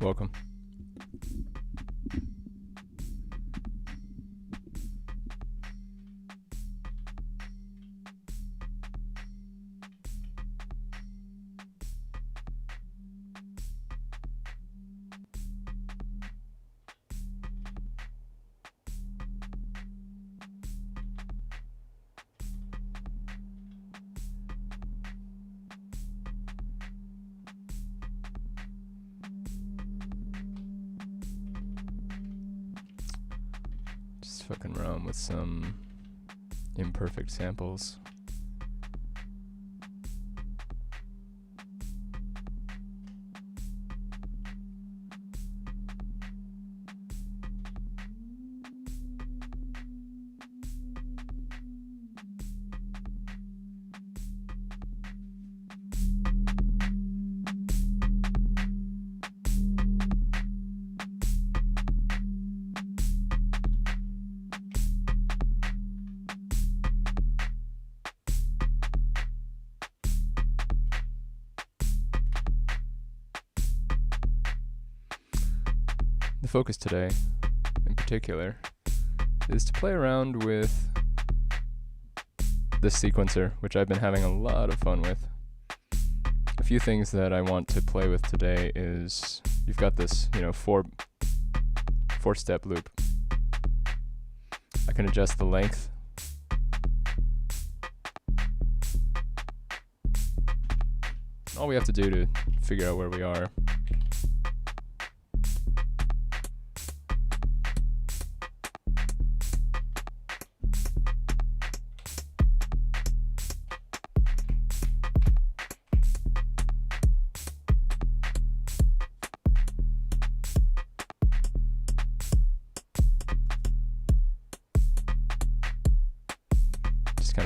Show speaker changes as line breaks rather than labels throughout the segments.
Welcome. Fucking around with some imperfect samples. The focus today, in particular, is to play around with this sequencer, which I've been having a lot of fun with. A few things that I want to play with today is, you've got this, four-step loop. I can adjust the length. All we have to do to figure out where we are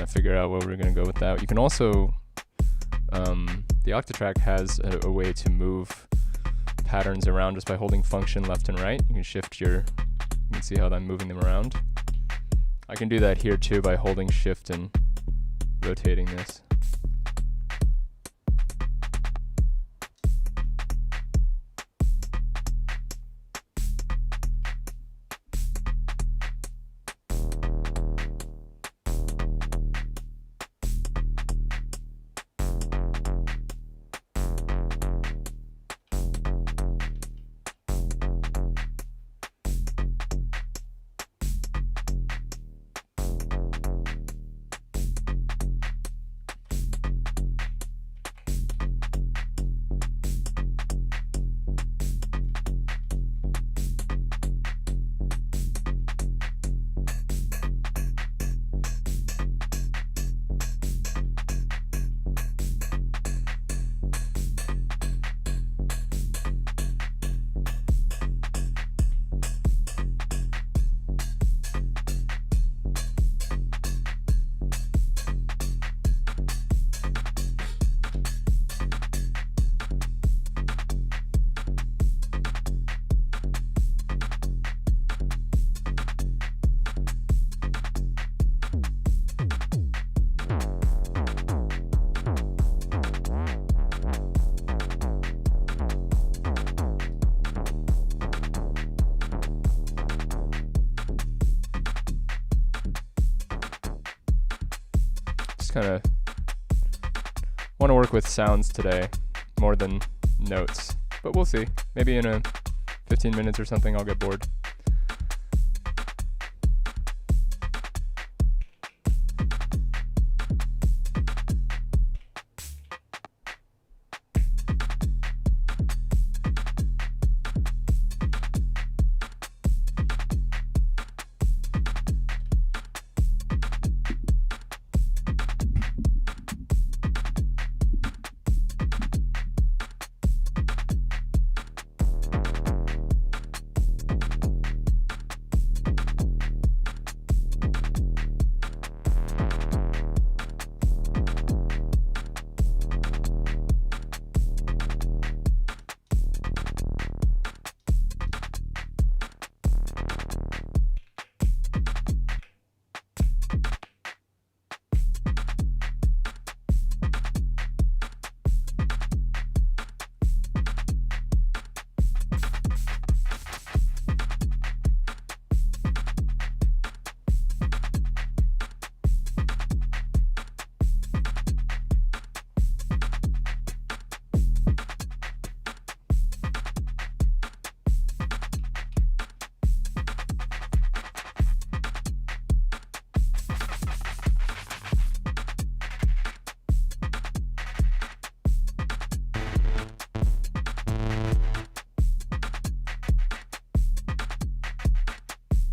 figure out where we're going to go with that. You can also, the Octatrack has a way to move patterns around just by holding function left and right. You can shift you can see how I'm moving them around. I can do that here too by holding shift and rotating this. Kind of want to work with sounds today more than notes, but we'll see. Maybe in 15 minutes or something I'll get bored.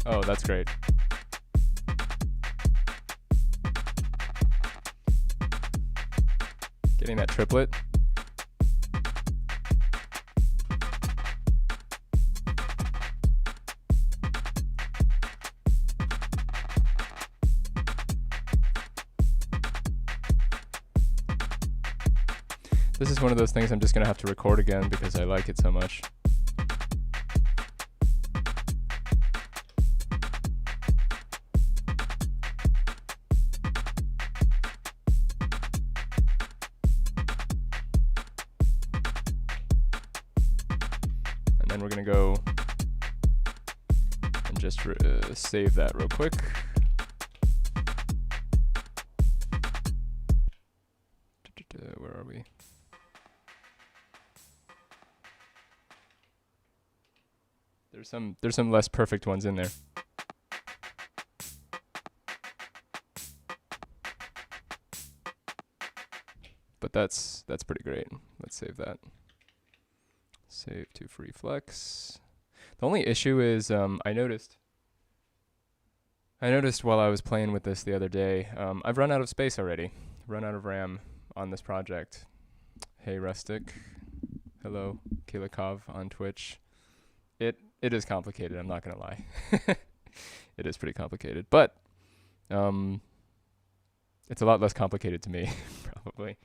Oh, that's great. Getting that triplet. This is one of those things I'm just going to have to record again because I like it so much. And then we're going to go and just save that real quick. Where are we? There's some less perfect ones in there. But that's pretty great. Let's save that. Save to free flex. The only issue is I noticed while I was playing with this the other day, I've run out of space already. Run out of RAM on this project. Hey Rustic. Hello, Kilikov on Twitch. It is complicated, I'm not going to lie. It is pretty complicated, but it's a lot less complicated to me, probably.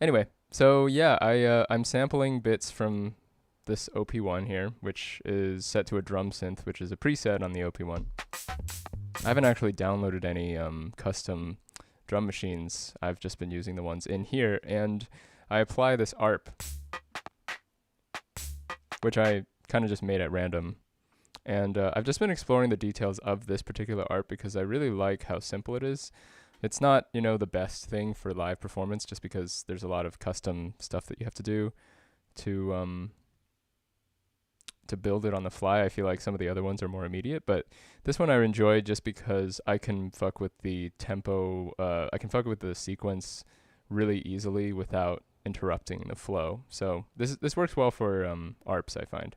Anyway, so yeah, I'm sampling bits from this OP1 here, which is set to a drum synth, which is a preset on the OP1. I haven't actually downloaded any custom drum machines. I've just been using the ones in here, and I apply this ARP, which I kind of just made at random. And I've just been exploring the details of this particular ARP because I really like how simple it is. It's not, the best thing for live performance just because there's a lot of custom stuff that you have to do to build it on the fly. I feel like some of the other ones are more immediate, but this one I enjoy just because I can fuck with the tempo, I can fuck with the sequence really easily without interrupting the flow. So this works well for ARPs, I find.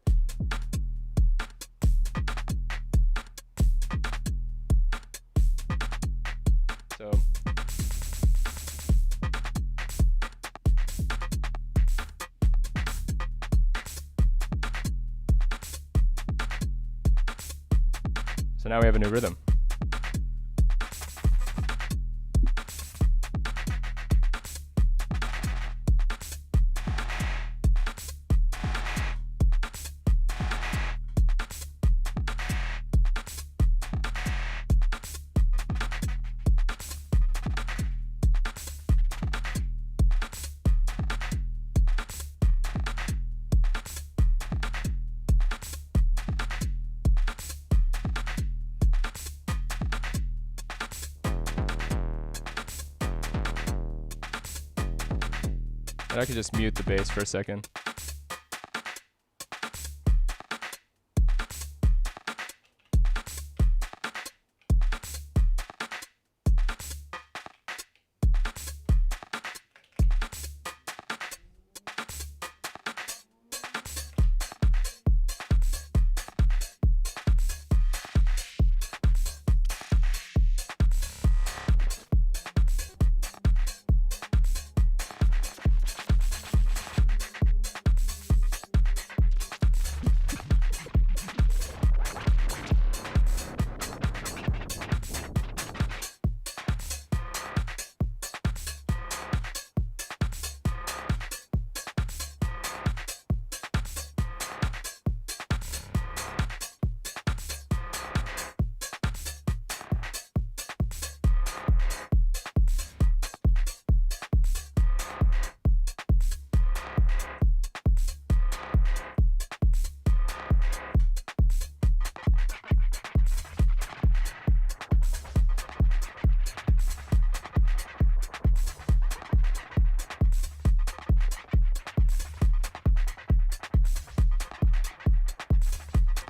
So now we have a new rhythm. And I could just mute the bass for a second.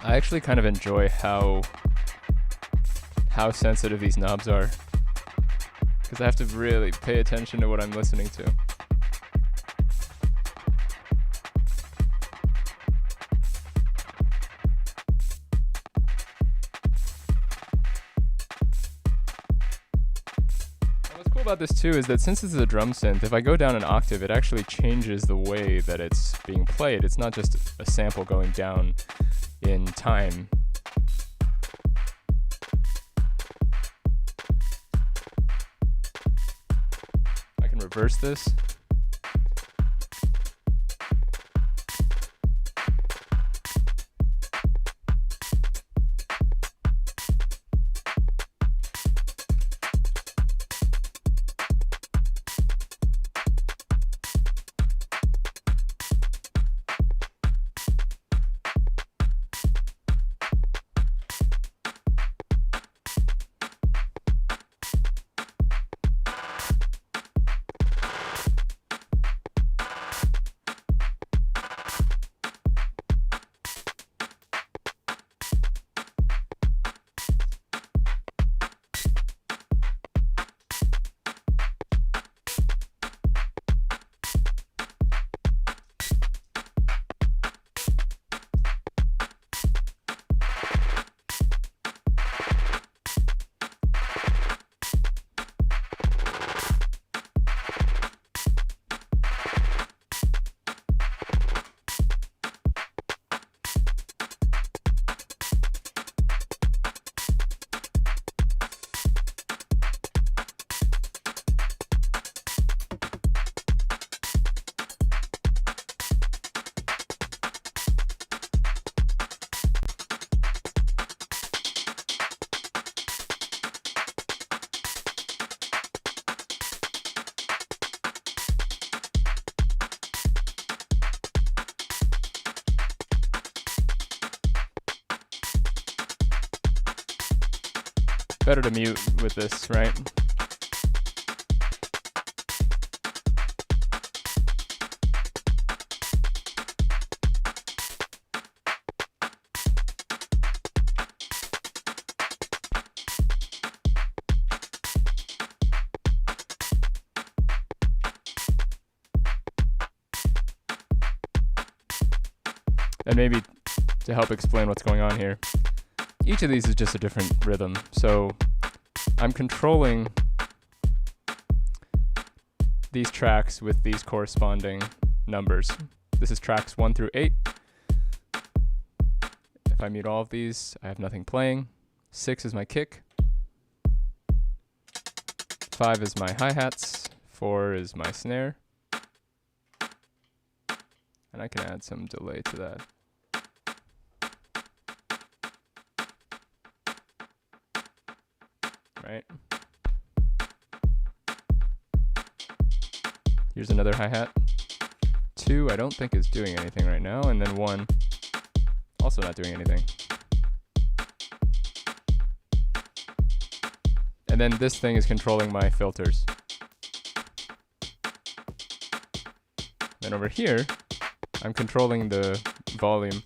I actually kind of enjoy how sensitive these knobs are, because I have to really pay attention to what I'm listening to. about this too is that since this is a drum synth, if I go down an octave, it actually changes the way that it's being played. It's not just a sample going down in time. I can reverse this. Better to mute with this, right? And maybe to help explain what's going on here, each of these is just a different rhythm. So I'm controlling these tracks with these corresponding numbers. This is tracks 1 through 8. If I mute all of these, I have nothing playing. 6 is my kick. 5 is my hi-hats. 4 is my snare. And I can add some delay to that. Right. Here's another hi-hat. 2, I don't think is doing anything right now, and then 1, also not doing anything. And then this thing is controlling my filters. Then over here, I'm controlling the volume.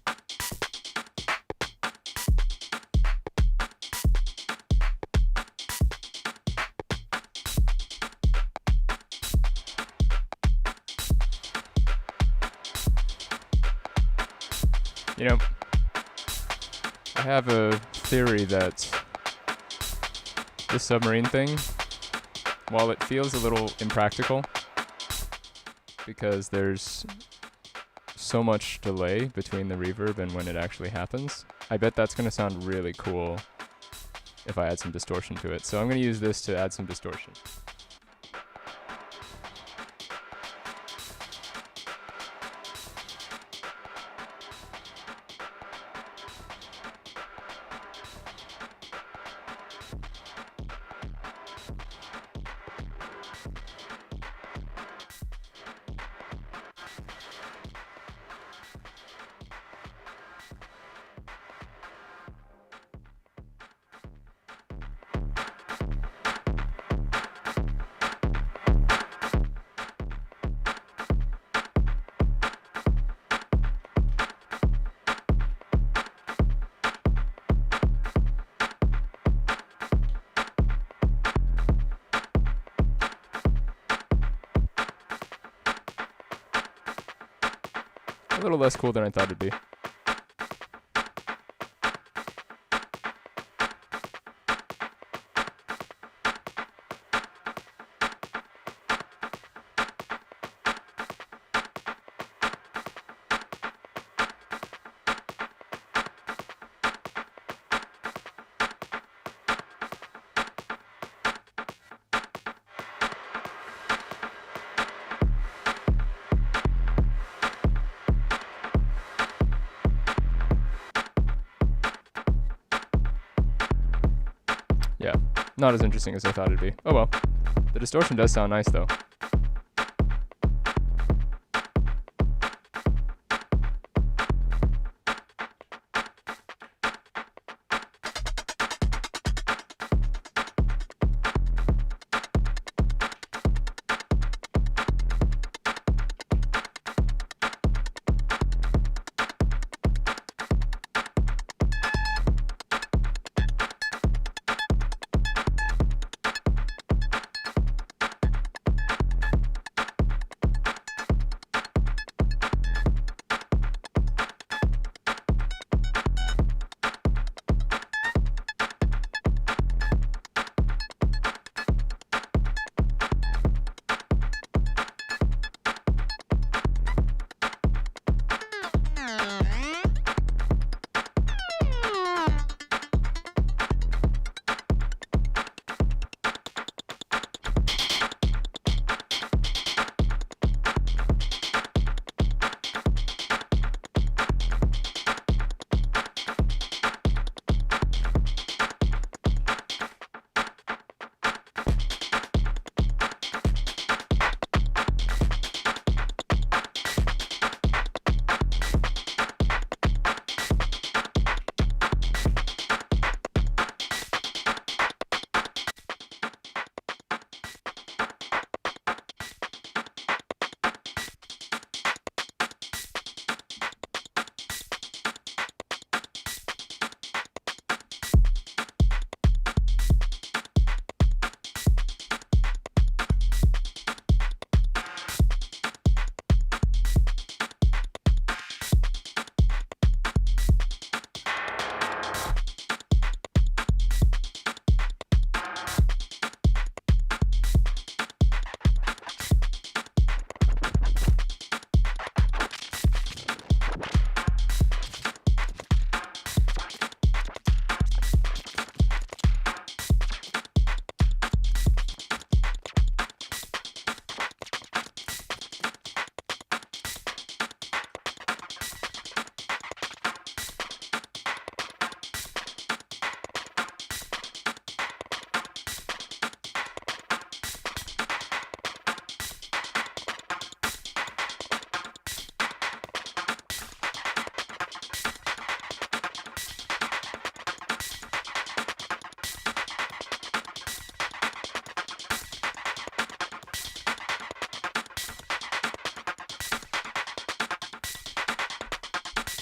You know, I have a theory that this submarine thing, while it feels a little impractical, because there's so much delay between the reverb and when it actually happens, I bet that's going to sound really cool if I add some distortion to it. So I'm going to use this to add some distortion. A little less cool than I thought it'd be. Not as interesting as I thought it'd be. Oh well. The distortion does sound nice though.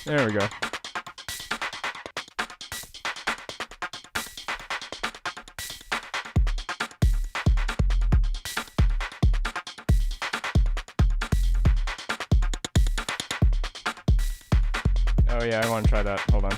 There we go. Oh yeah, I want to try that. Hold on.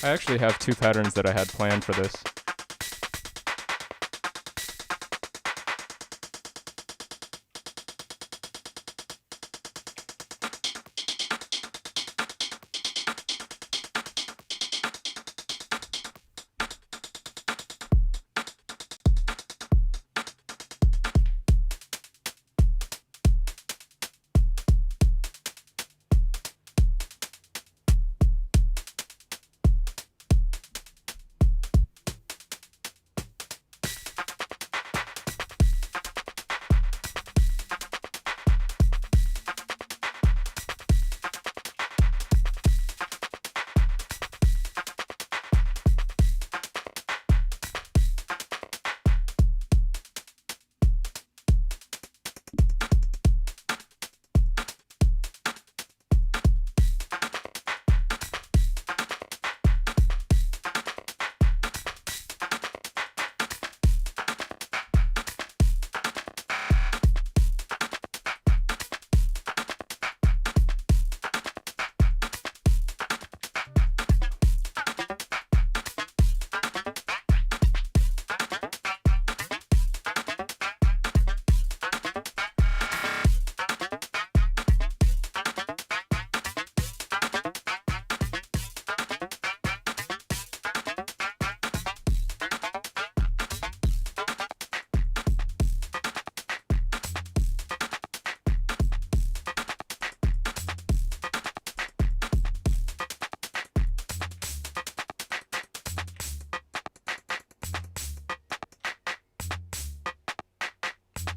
I actually have two patterns that I had planned for this.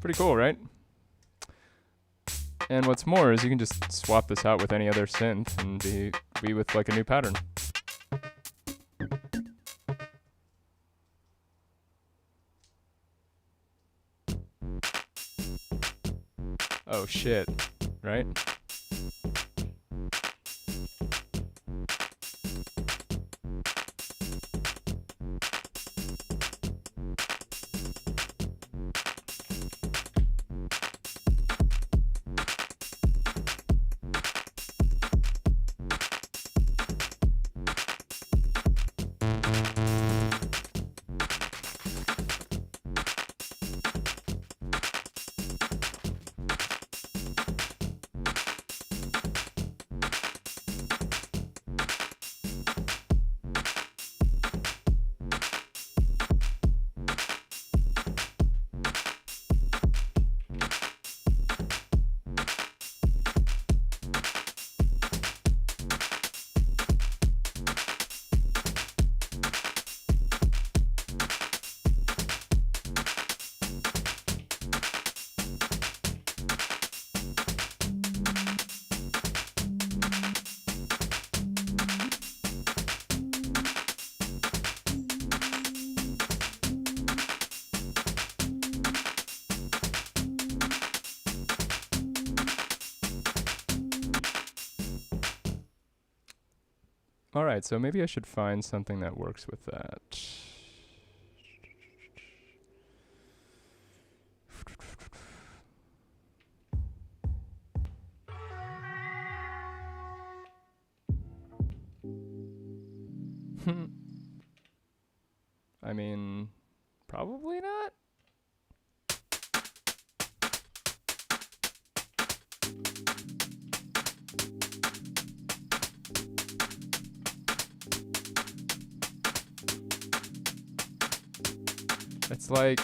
Pretty cool, right? And what's more is you can just swap this out with any other synth and be with like a new pattern. Oh shit, right? Alright, so maybe I should find something that works with that. I mean, probably not. It's like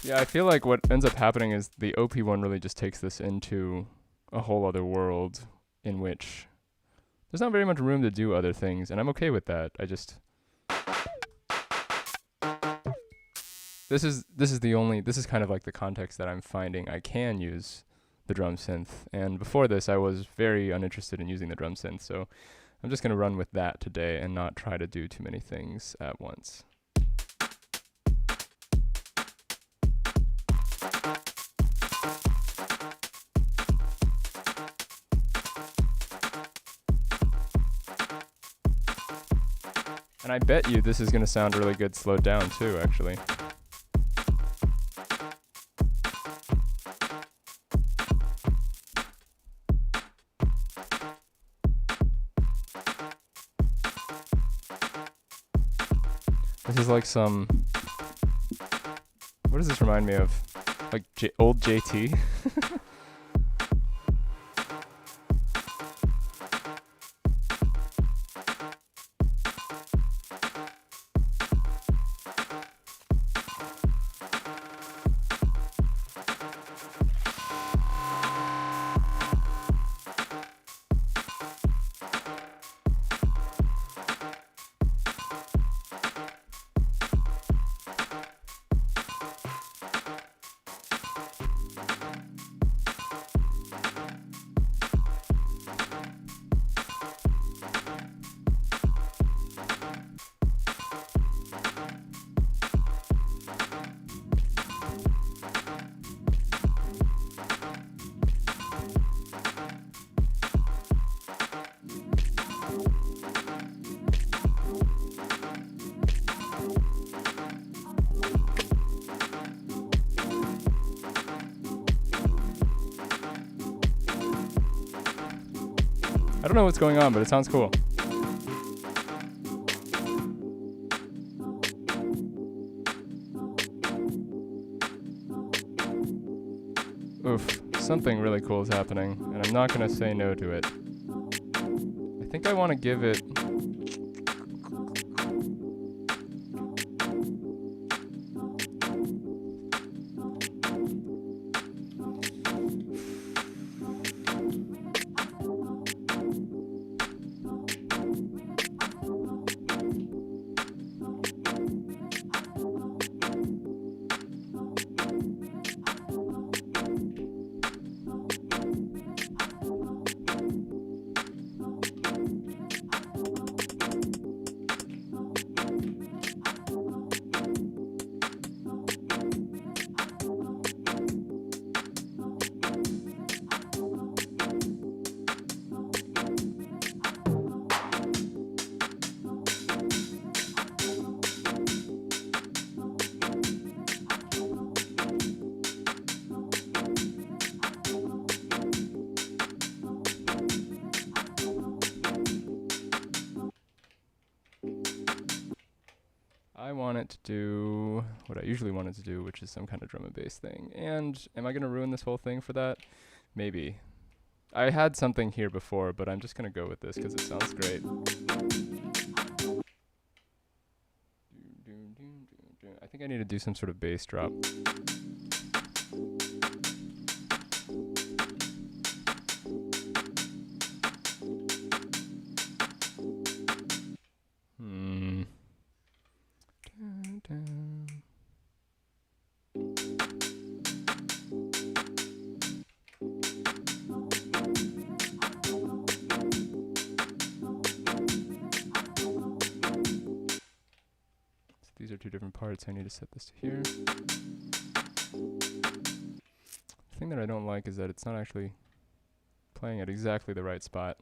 yeah, I feel like what ends up happening is the OP one really just takes this into a whole other world in which there's not very much room to do other things, and I'm okay with that. I just this is kind of like the context that I'm finding I can use the drum synth, and before this I was very uninterested in using the drum synth, so I'm just gonna run with that today and not try to do too many things at once. And I bet you this is going to sound really good slowed down too, actually. This is like some... What does this remind me of? Like old JT? I don't know what's going on, but it sounds cool. Oof, something really cool is happening, and I'm not gonna say no to it. I think I want to give it... I want it to do what I usually want it to do, which is some kind of drum and bass thing. And am I going to ruin this whole thing for that? Maybe. I had something here before, but I'm just going to go with this because it sounds great. I think I need to do some sort of bass drop. These are two different parts. I need to set this to here. The thing that I don't like is that it's not actually playing at exactly the right spot.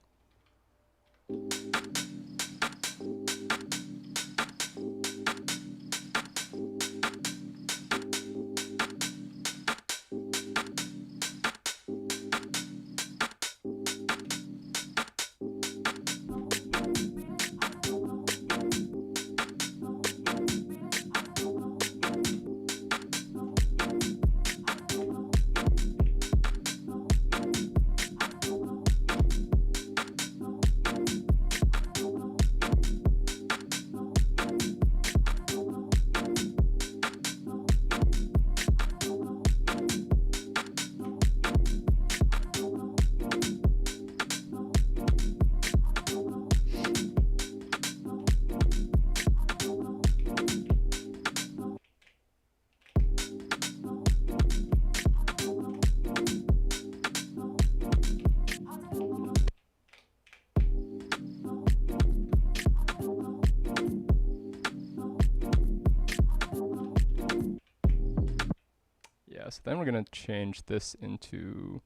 So then we're going to change this into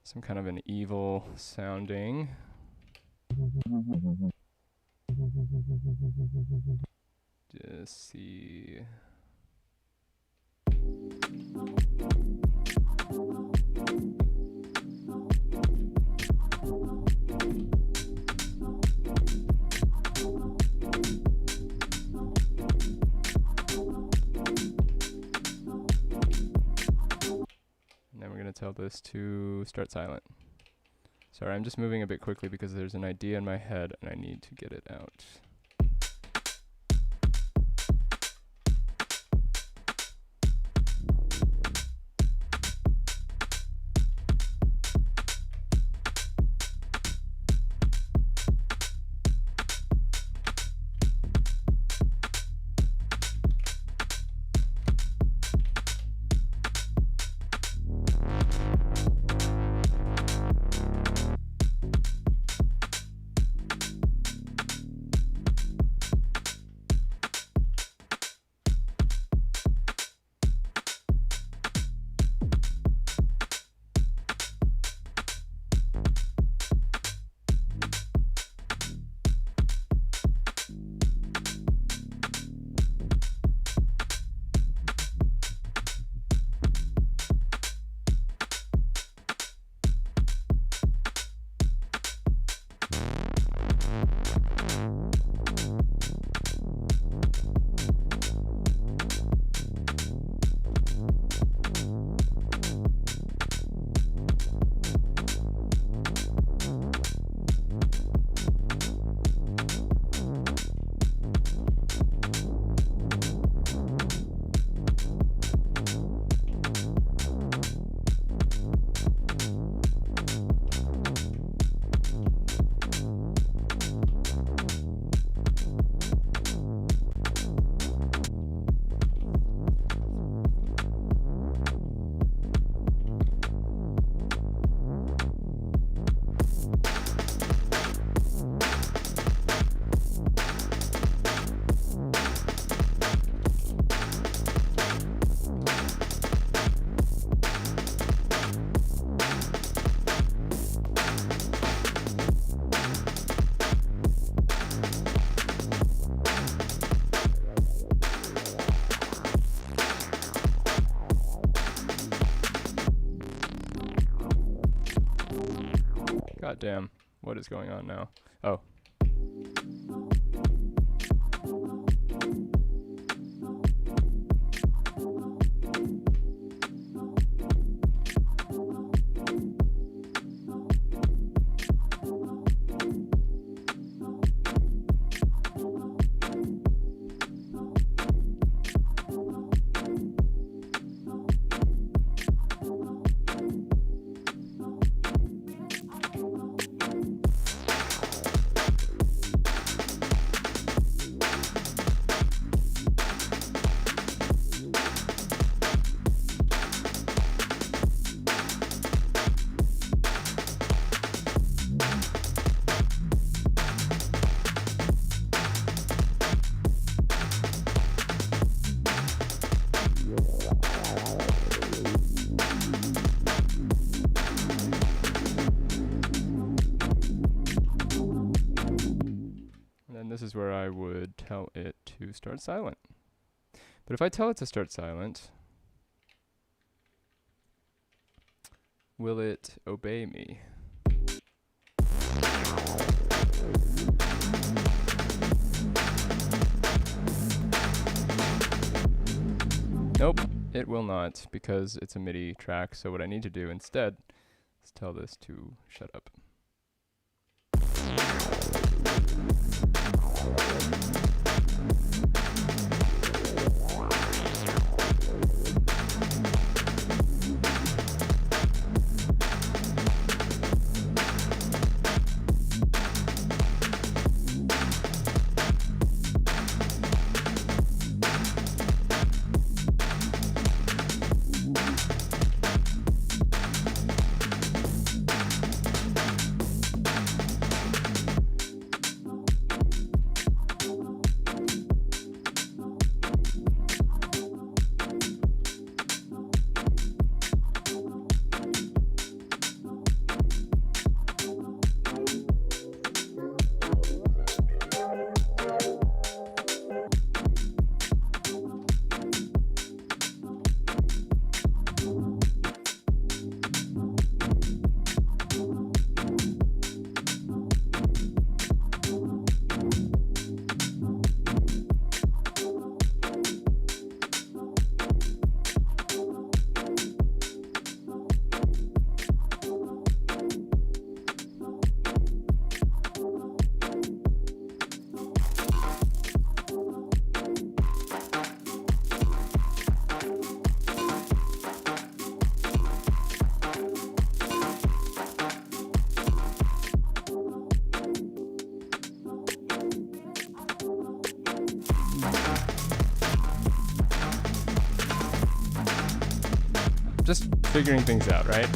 some kind of an evil sounding. Just see. Tell this to start silent. Sorry, I'm just moving a bit quickly because there's an idea in my head and I need to get it out. God damn. What is going on now? Oh. This is where I would tell it to start silent. But if I tell it to start silent, will it obey me? Nope, it will not, because it's a MIDI track. So what I need to do instead is tell this to shut up. Just figuring things out, right?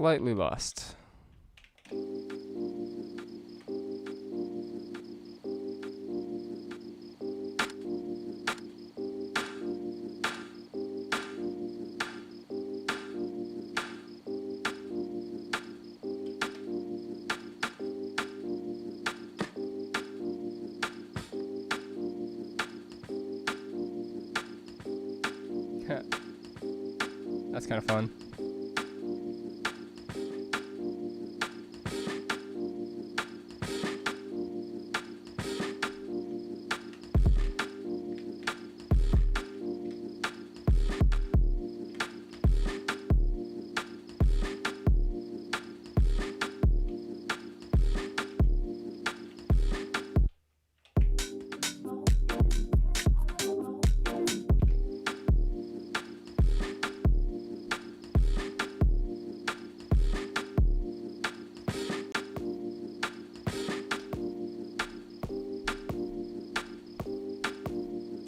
slightly lost. That's kind of fun.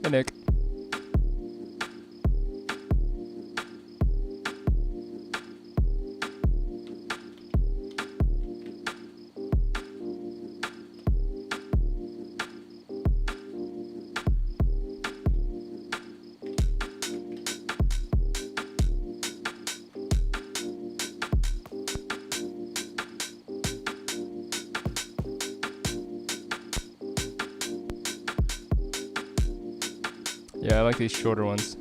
Hey, Nick. Yeah, I like these shorter ones.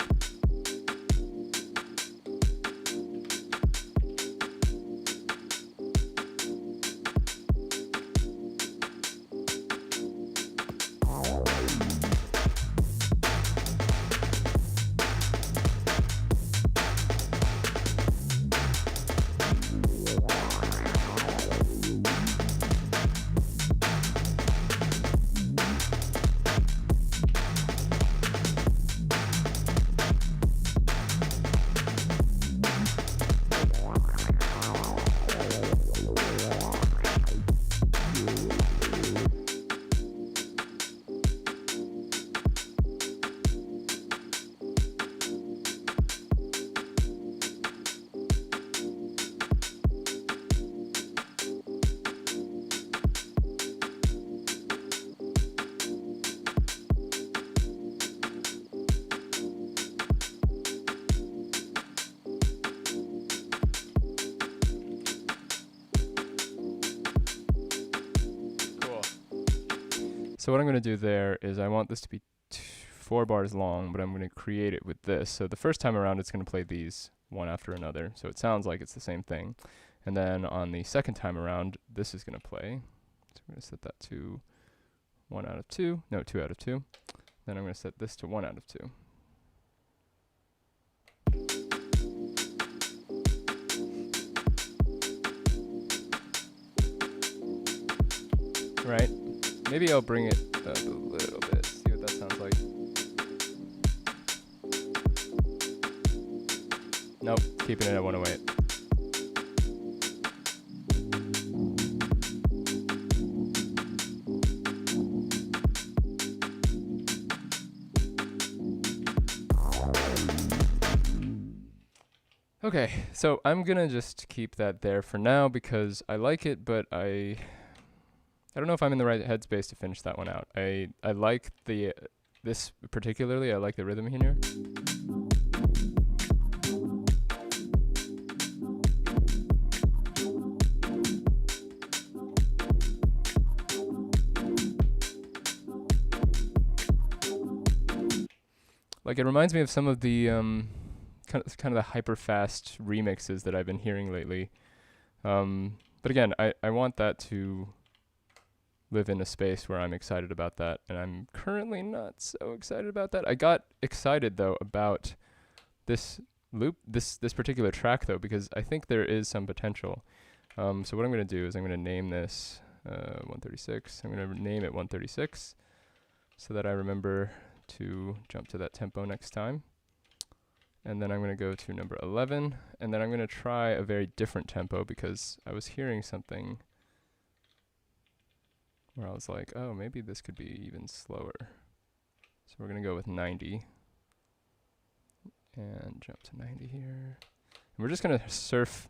So what I'm going to do there is I want this to be 4 bars long, but I'm going to create it with this. So the first time around, it's going to play these one after another. So it sounds like it's the same thing. And then on the second time around, this is going to play. So I'm going to set that to 1 out of 2. No, 2 out of 2. Then I'm going to set this to 1 out of 2. Right? Maybe I'll bring it up a little bit, see what that sounds like. Nope, keeping it at 108. Okay, so I'm gonna just keep that there for now because I like it, but I don't know if I'm in the right headspace to finish that one out. I like this particularly. I like the rhythm here. Like it reminds me of some of the kind of the hyper fast remixes that I've been hearing lately. But again, I want that to live in a space where I'm excited about that, and I'm currently not so excited about that. I got excited though about this loop, this particular track though, because I think there is some potential. So what I'm going to do is I'm going to name this 136. I'm going to name it 136 so that I remember to jump to that tempo next time. And then I'm going to go to number 11, and then I'm going to try a very different tempo because I was hearing something where I was like, oh, maybe this could be even slower. So we're going to go with 90. And jump to 90 here. And we're just going to surf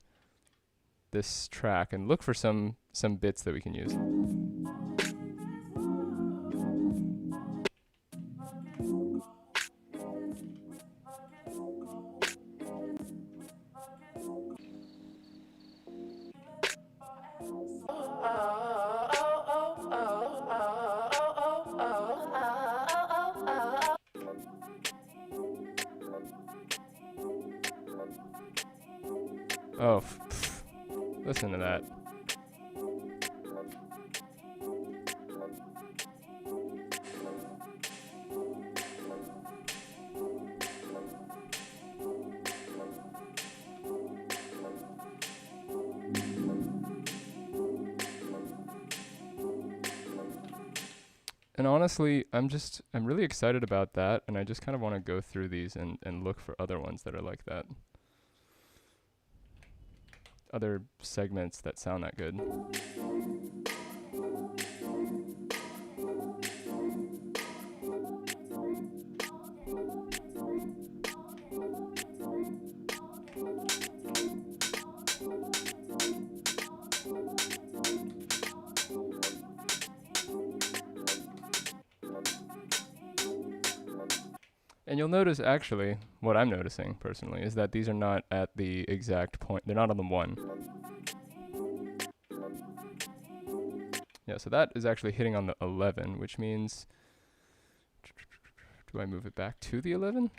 this track and look for some bits that we can use. Oh, listen to that. And honestly, I'm really excited about that, and I just kind of want to go through these and look for other ones that are like that. Other segments that sound that good. And you'll notice, actually, what I'm noticing personally is that these are not at the exact point. They're not on the 1. Yeah, so that is actually hitting on the 11, which means... Do I move it back to the 11?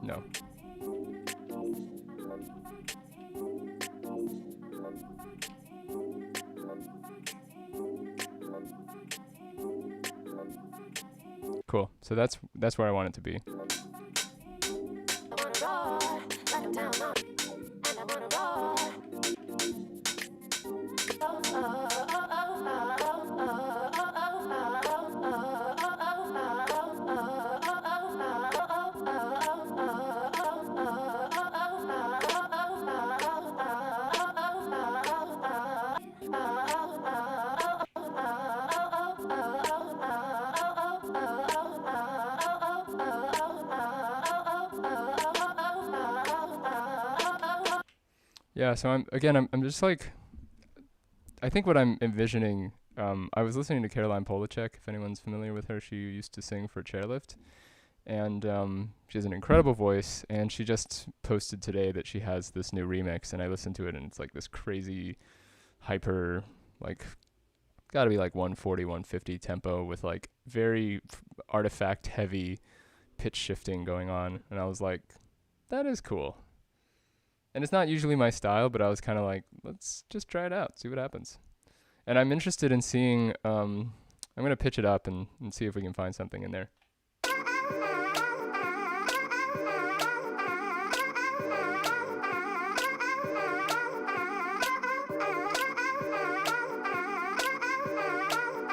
No. Cool. So that's where I want it to be. Yeah, so I'm just like, I think what I'm envisioning, I was listening to Caroline Polachek, if anyone's familiar with her. She used to sing for Chairlift, and she has an incredible voice, and she just posted today that she has this new remix, and I listened to it, and it's like this crazy, hyper, like, gotta be like 140, 150 tempo with like very artifact-heavy pitch shifting going on, and I was like, that is cool. And it's not usually my style, but I was kind of like, let's just try it out, see what happens. And I'm interested in seeing, I'm going to pitch it up and see if we can find something in there.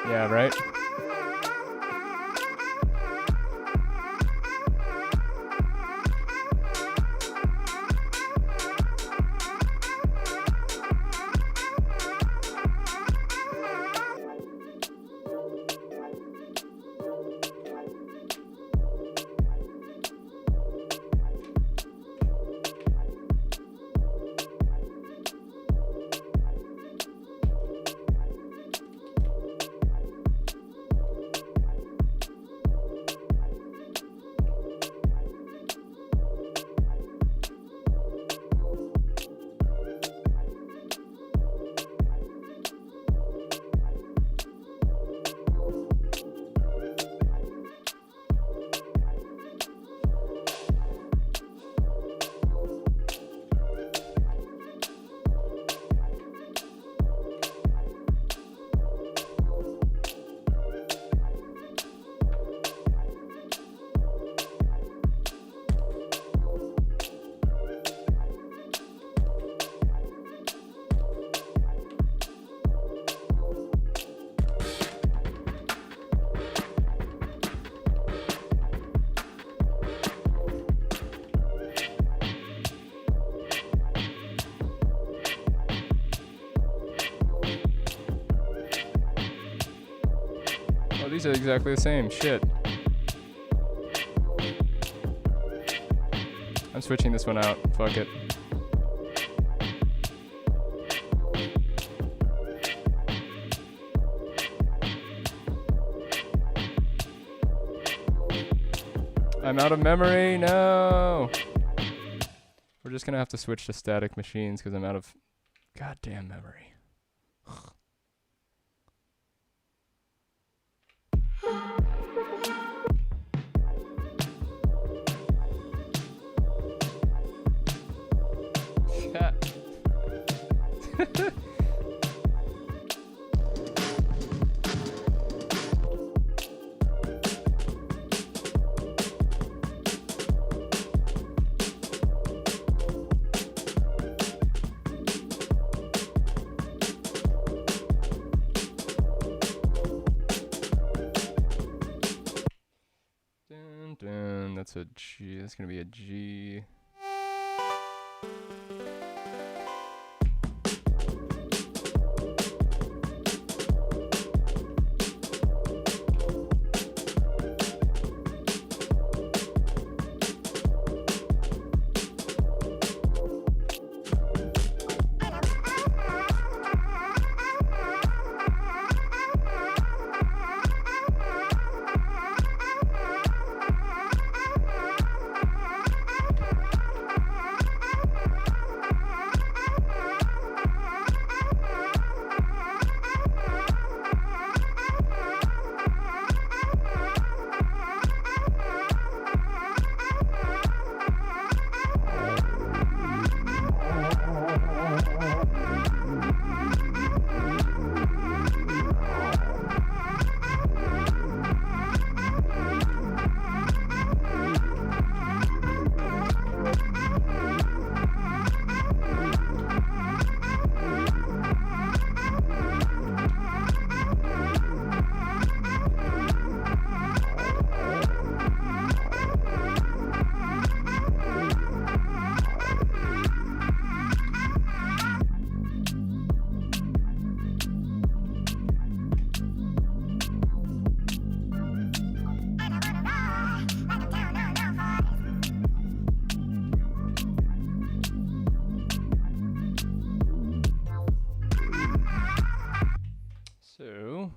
Yeah, right? These are exactly the same. Shit. I'm switching this one out. Fuck it. I'm out of memory. No. We're just gonna have to switch to static machines because I'm out of goddamn memory. That's a G. That's gonna be a G.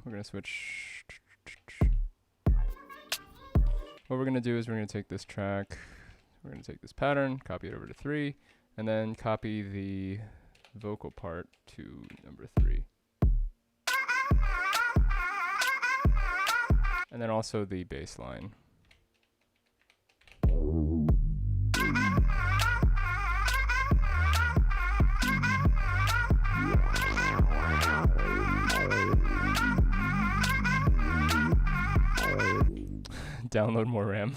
We're gonna switch. What we're gonna do is we're gonna take this track, we're gonna take this pattern, copy it over to 3, and then copy the vocal part to number 3. And then also the bass line. Download more RAM.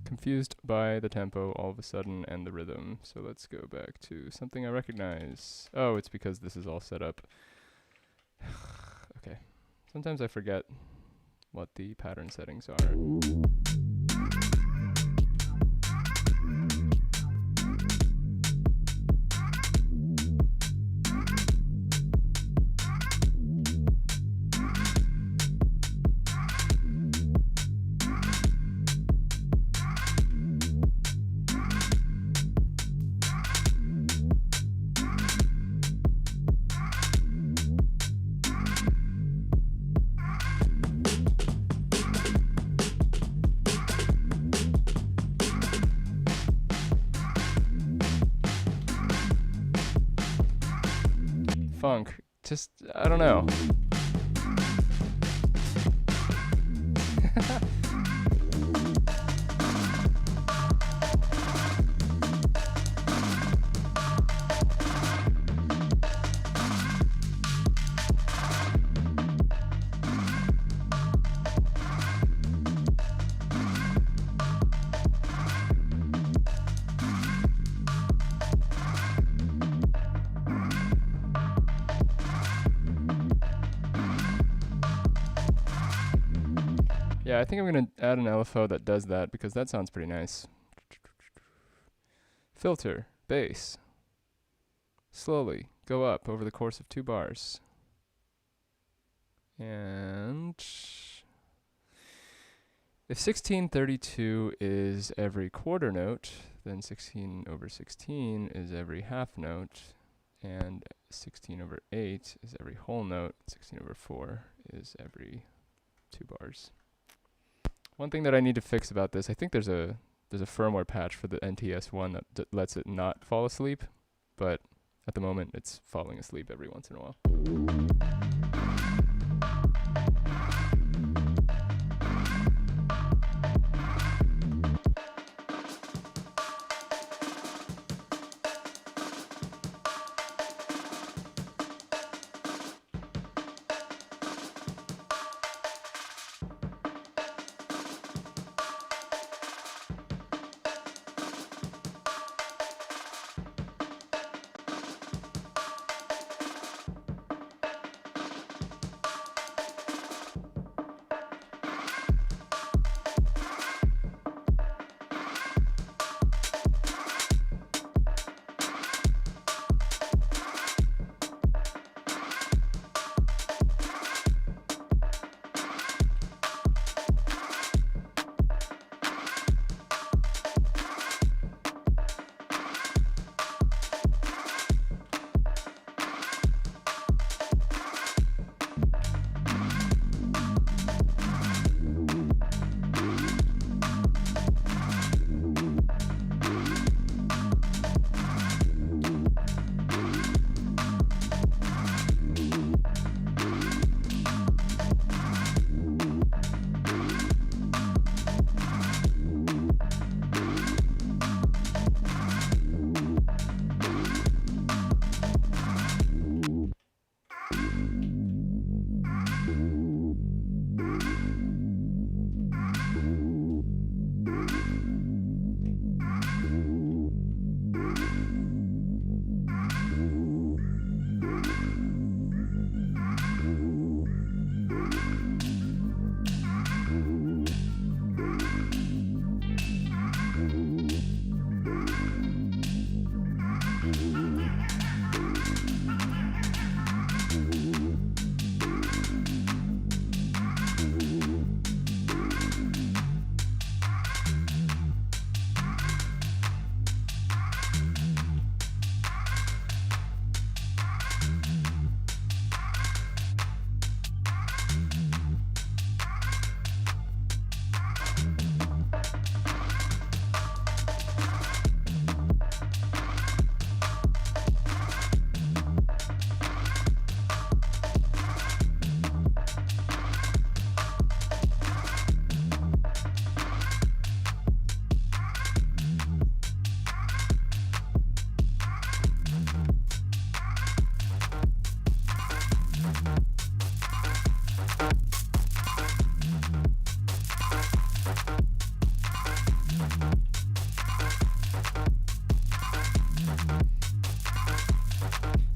Confused by the tempo all of a sudden and the rhythm. So let's go back to something I recognize. Oh, it's because this is all set up. Okay. Sometimes I forget what the pattern settings are. funk. Just, I don't know. Yeah, I think I'm going to add an LFO that does that because that sounds pretty nice. Filter, bass. Slowly go up over the course of 2 bars. And if 1632 is every quarter note, then 16 over 16 is every half note, and 16 over 8 is every whole note, 16 over 4 is every 2 bars. One thing that I need to fix about this, I think there's a firmware patch for the NTS1 that lets it not fall asleep, but at the moment it's falling asleep every once in a while.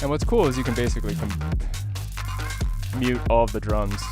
And what's cool is you can basically mute all of the drums.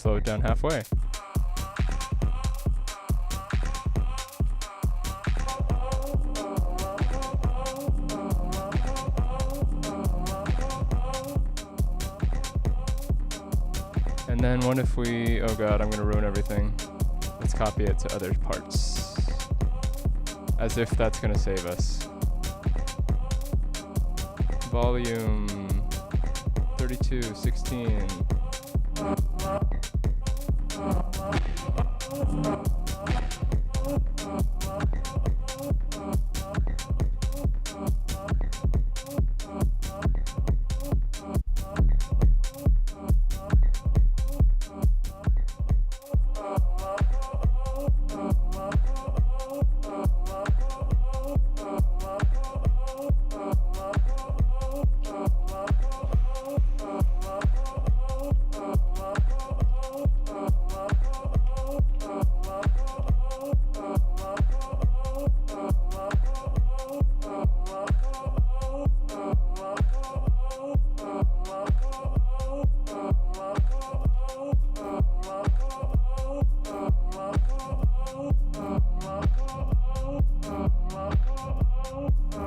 slow it down halfway. And then what if we, oh god, I'm gonna ruin everything. Let's copy it to other parts. As if that's gonna save us. Volume 32, 16.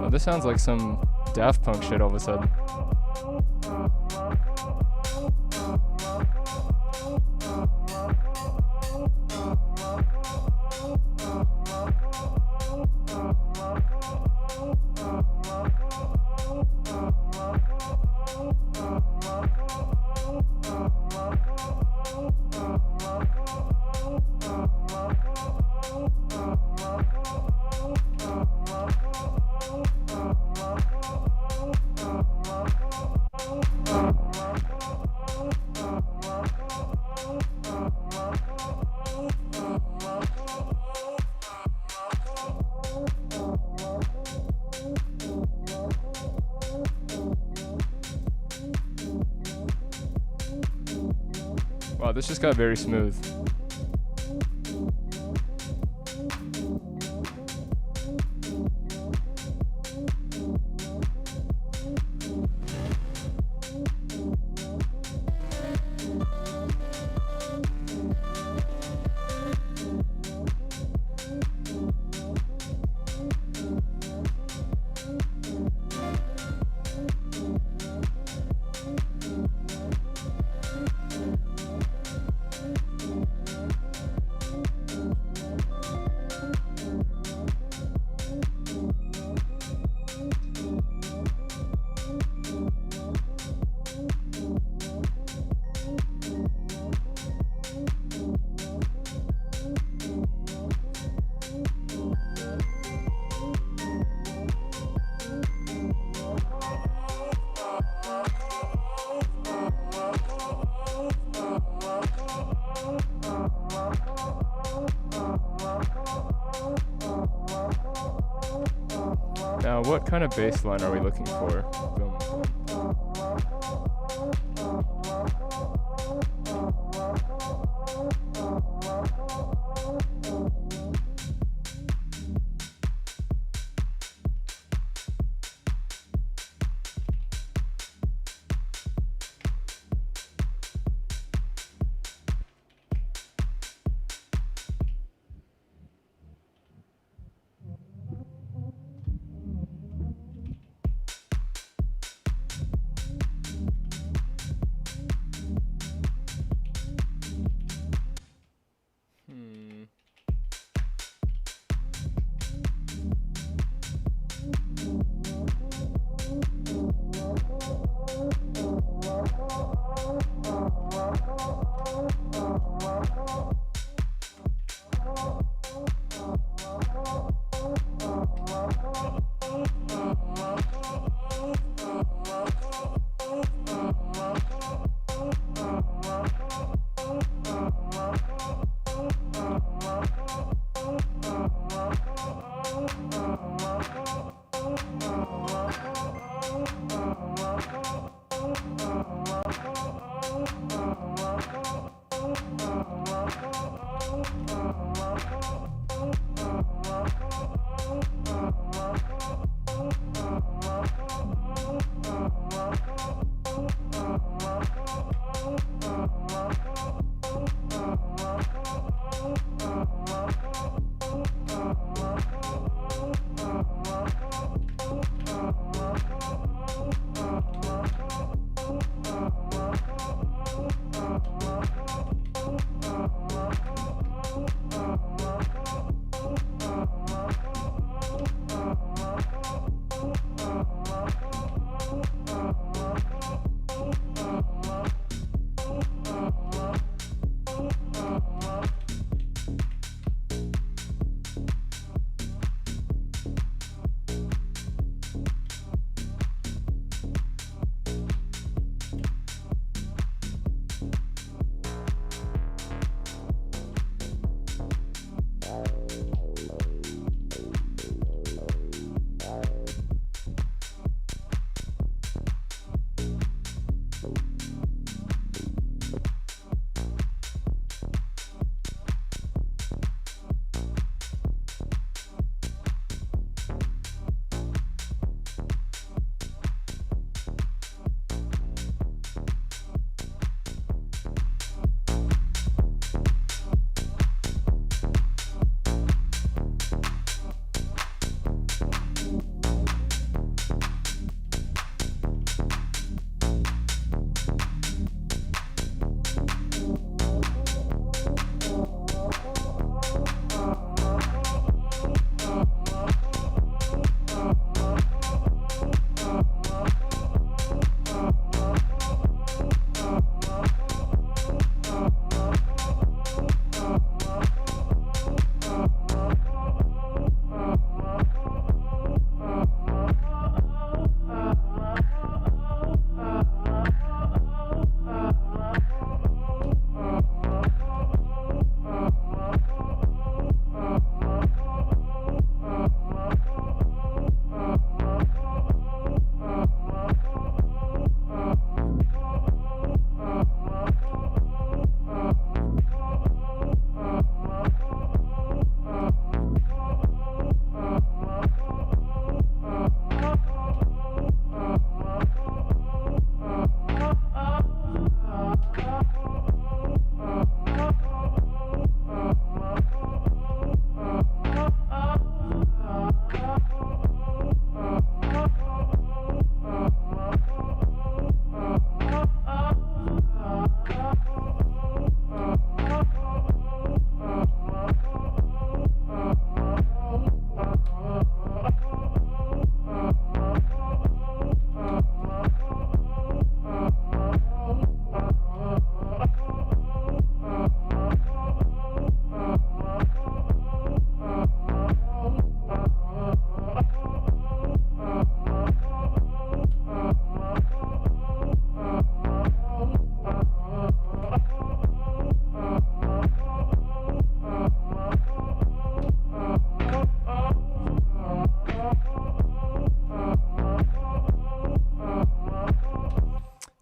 Oh, this sounds like some Daft Punk shit all of a sudden. Wow, this just got very smooth. Now, what kind of bass line are we looking for? Boom, boom.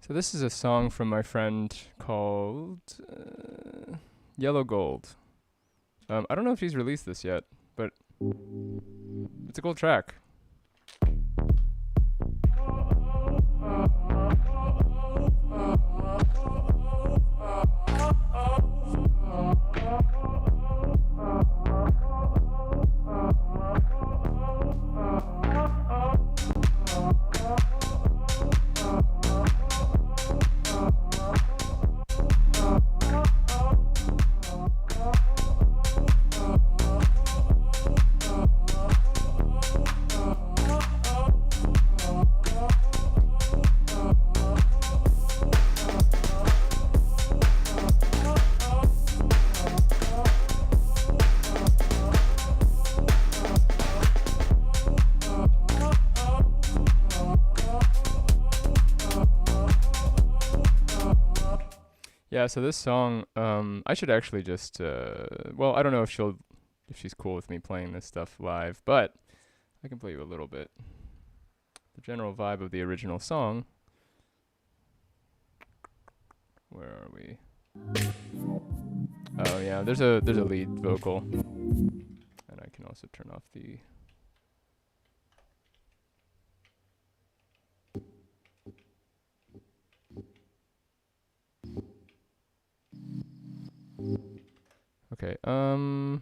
So this is a song from my friend called Yellow Gold. I don't know if he's released this yet, but it's a cool track. Yeah, so this song, I should actually just, well, I don't know if she's cool with me playing this stuff live, but I can play you a little bit. The general vibe of the original song. Where are we? Oh yeah, there's a lead vocal, and I can also turn off the. Okay, and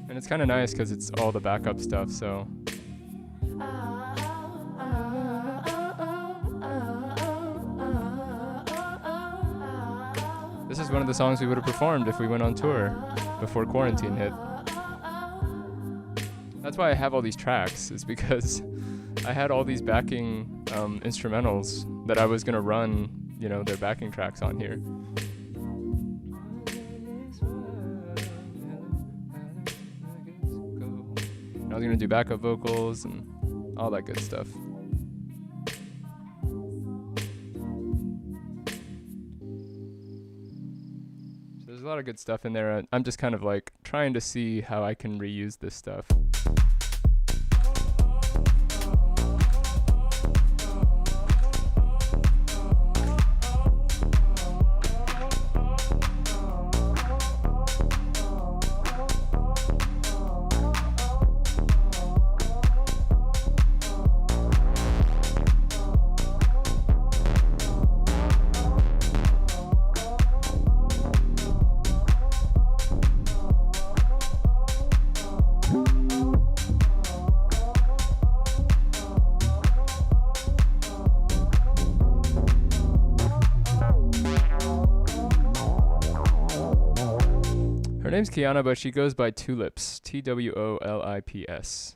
it's kind of nice because it's all the backup stuff, so. This is one of the songs we would have performed if we went on tour before quarantine hit. That's why I have all these tracks, is because I had all these backing instrumentals that I was gonna run, you know, their backing tracks on here. I was gonna do backup vocals and all that good stuff. So there's a lot of good stuff in there. I'm just kind of like trying to see how I can reuse this stuff. Her name's Kiana, but she goes by Tulips, Twolips.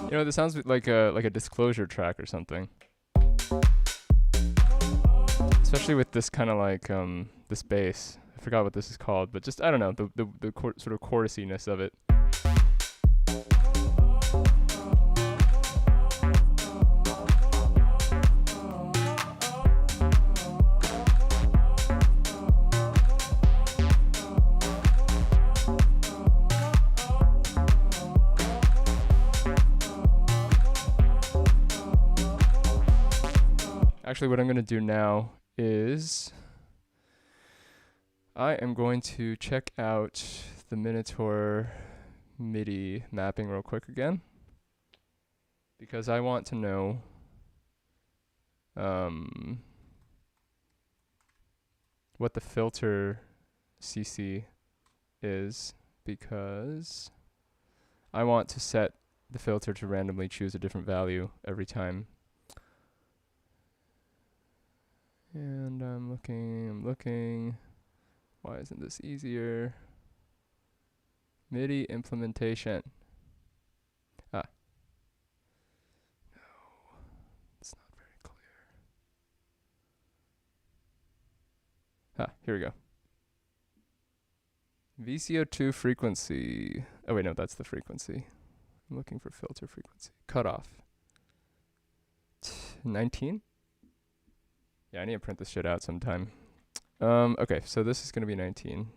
You know, this sounds like a disclosure track or something. Especially with this kind of like this bass. I forgot what this is called, but just I don't know, the sort of chorusiness of it. Actually, what I'm going to do now is I am going to check out the Minotaur MIDI mapping real quick again, because I want to know what the filter CC is, because I want to set the filter to randomly choose a different value every time. And I'm looking. Why isn't this easier? MIDI implementation. No, it's not very clear. Here we go. VCO2 frequency. Oh wait, no, that's the frequency. I'm looking for filter frequency. Cutoff. 19? Yeah, I need to print this shit out sometime. Okay, so this is going to be 19.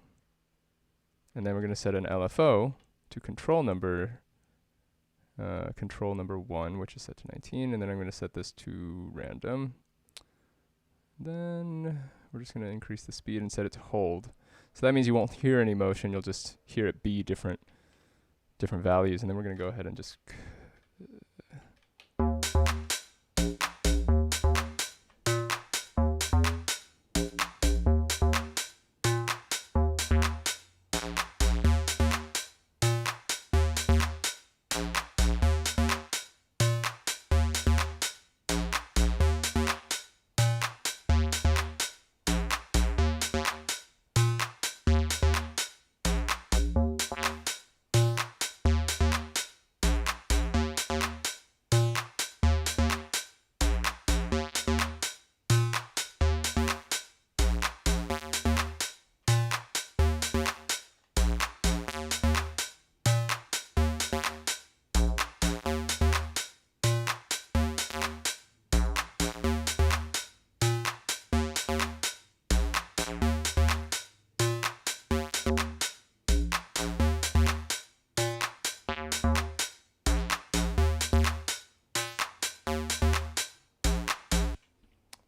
And then we're going to set an LFO to control number 1, which is set to 19. And then I'm going to set this to random. Then we're just going to increase the speed and set it to hold. So that means you won't hear any motion. You'll just hear it be different values. And then we're going to go ahead and just...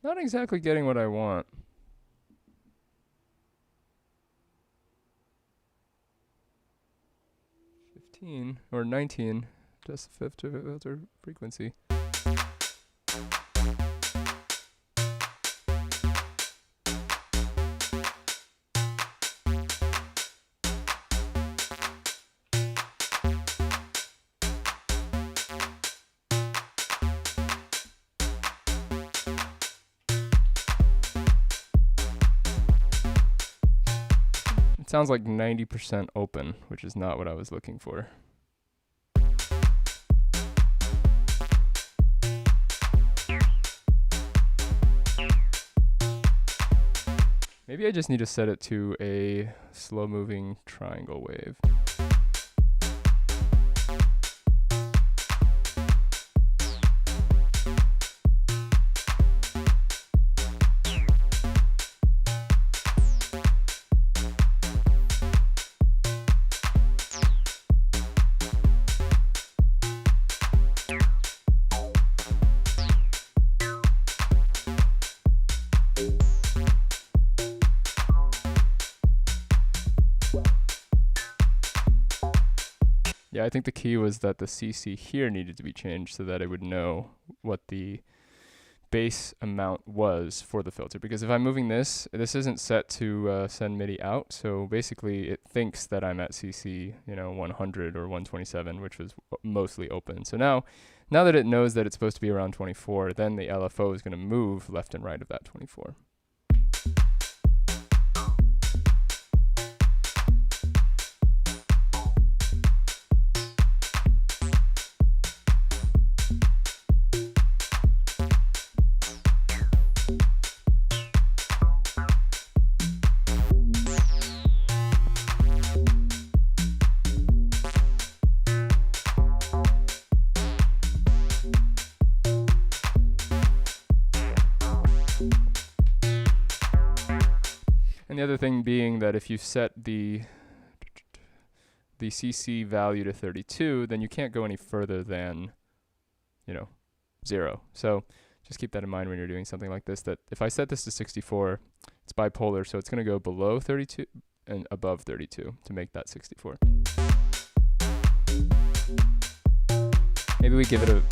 Not exactly getting what I want. Or 19, just the filter frequency. It sounds like 90% open, which is not what I was looking for. Maybe I just need to set it to a slow-moving triangle wave. Yeah, I think the key was that the CC here needed to be changed so that it would know what the base amount was for the filter. Because if I'm moving this isn't set to send MIDI out. So basically it thinks that I'm at CC, 100 or 127, which was mostly open. So now that it knows that it's supposed to be around 24, then the LFO is going to move left and right of that 24. And the other thing being that if you set the CC value to 32, then you can't go any further than, 0. So just keep that in mind when you're doing something like this, that if I set this to 64, it's bipolar, so it's going to go below 32 and above 32 to make that 64. Maybe we give it a...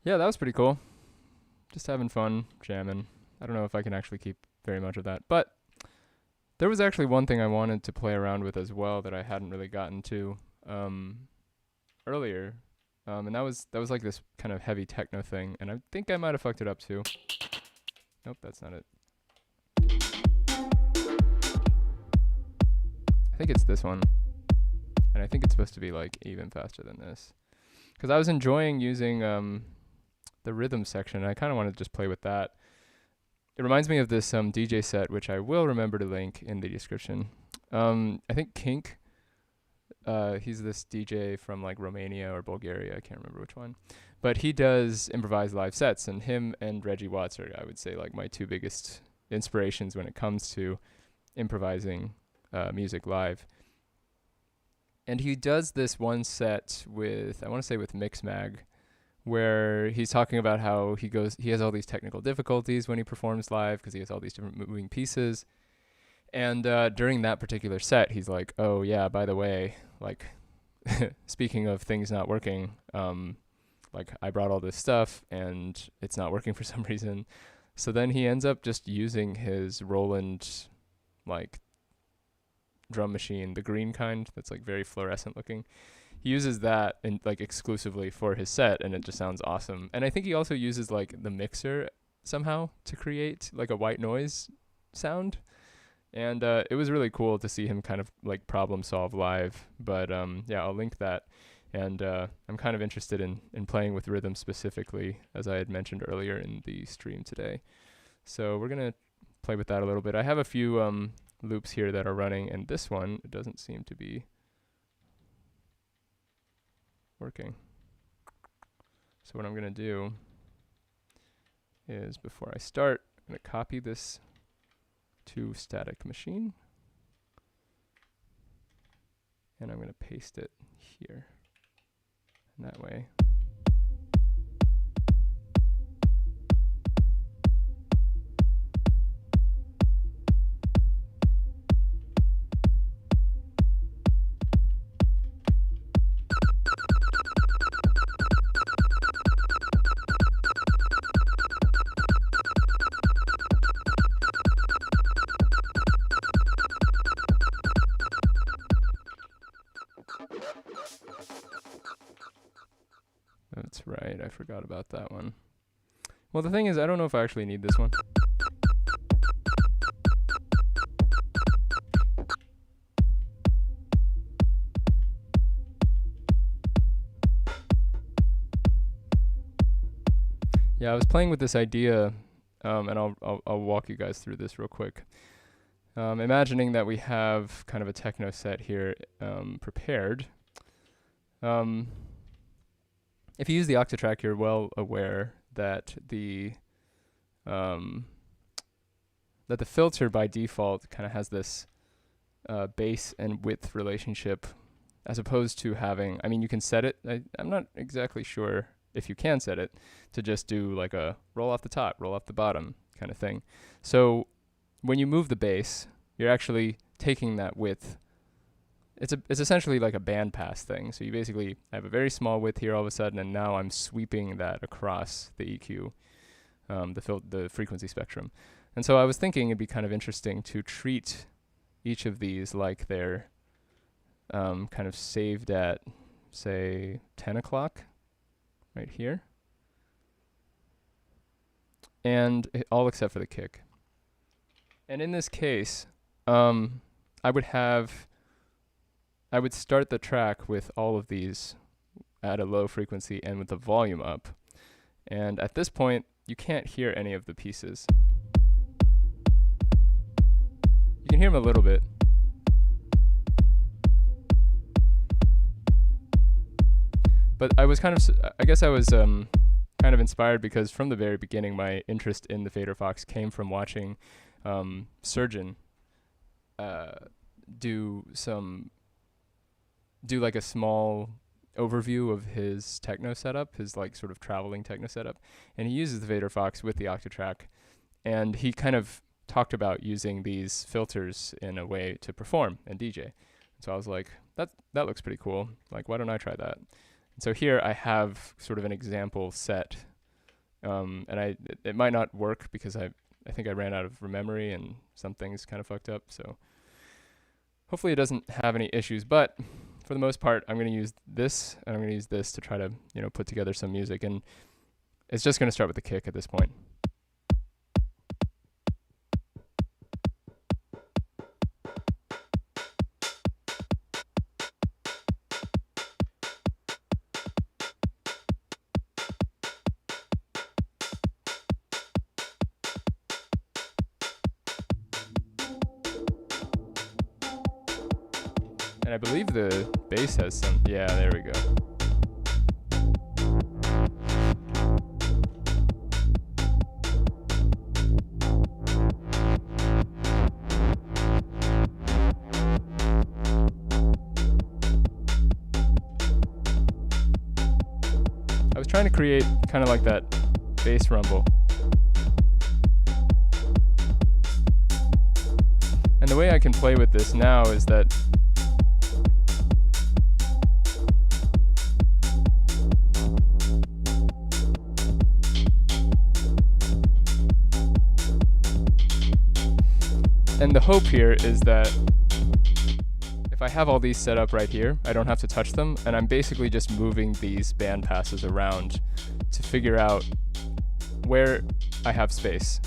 Yeah, that was pretty cool. Just having fun, jamming. I don't know if I can actually keep very much of that. But there was actually one thing I wanted to play around with as well that I hadn't really gotten to earlier. And that was like this kind of heavy techno thing, and I think I might have fucked it up too. Nope, that's not it. I think it's this one. And I think it's supposed to be like even faster than this. Because I was enjoying using the rhythm section, and I kind of wanted to just play with that. It reminds me of this DJ set, which I will remember to link in the description. I think Kink, he's this DJ from like Romania or Bulgaria, I can't remember which one. But he does improvised live sets, and him and Reggie Watts are, I would say, like my two biggest inspirations when it comes to improvising music live. And he does this one set with, I want to say with Mixmag, where he's talking about how he has all these technical difficulties when he performs live because he has all these different moving pieces. And during that particular set, he's like, oh yeah, by the way, like, speaking of things not working, like I brought all this stuff and it's not working for some reason. So then he ends up just using his Roland, like, drum machine, the green kind that's like very fluorescent looking. He uses that in like exclusively for his set, and it just sounds awesome. And I think he also uses like the mixer somehow to create like a white noise sound. And it was really cool to see him kind of like problem solve live. But yeah, I'll link that. And I'm kind of interested in playing with rhythm specifically, as I had mentioned earlier in the stream today. So we're going to play with that a little bit. I have a few loops here that are running, and this one doesn't seem to be working. So what I'm going to do is, before I start, I'm going to copy this to static machine, and I'm going to paste it here. And that way that's right, I forgot about that one. Well, the thing is, I don't know if I actually need this one. Yeah, I was playing with this idea, and I'll walk you guys through this real quick. Imagining that we have kind of a techno set here prepared. If you use the Octatrack, you're well aware that the filter by default kind of has this bass and width relationship, as opposed to having, I mean, you can set it. I'm not exactly sure if you can set it to just do like a roll off the top, roll off the bottom kind of thing. So when you move the bass, you're actually taking that width. It's essentially like a bandpass thing. So you basically have a very small width here all of a sudden, and now I'm sweeping that across the EQ, the frequency spectrum. And so I was thinking it'd be kind of interesting to treat each of these like they're kind of saved at, say, 10 o'clock right here. And all except for the kick. And in this case, I would start the track with all of these at a low frequency and with the volume up. And at this point, you can't hear any of the pieces. You can hear them a little bit. But I was kind of, I guess I was kind of inspired because from the very beginning, my interest in the Fader Fox came from watching Surgeon do like a small overview of his techno setup, his like sort of traveling techno setup, and he uses the Fader Fox with the Octatrack, and he kind of talked about using these filters in a way to perform and DJ. So I was like, that looks pretty cool. Like, why don't I try that? And so here I have sort of an example set And it might not work because I think I ran out of memory and some things kind of fucked up. So hopefully it doesn't have any issues. But for the most part, I'm going to use this, and I'm going to use this to try to, put together some music. And it's just going to start with the kick at this point. And I believe the bass has some, yeah, there we go. I was trying to create kind of like that bass rumble. And the way I can play with this now is that and the hope here is that if I have all these set up right here, I don't have to touch them, and I'm basically just moving these band passes around to figure out where I have space.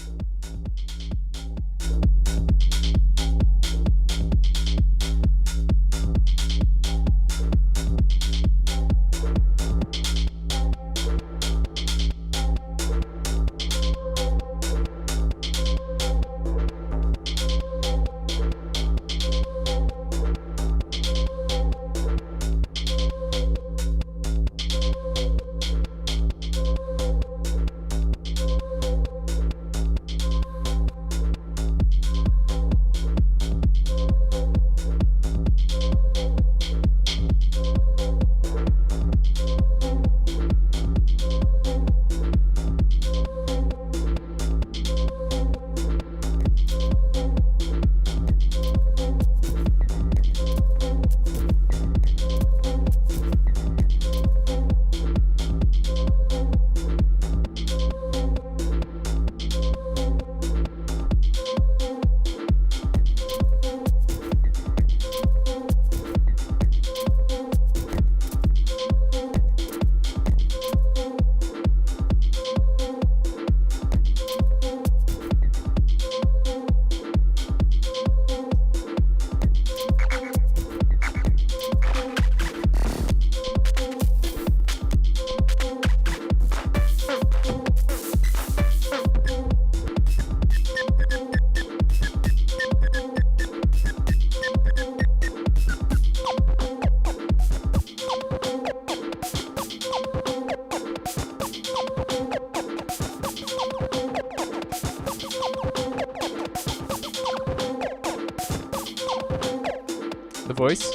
The voice?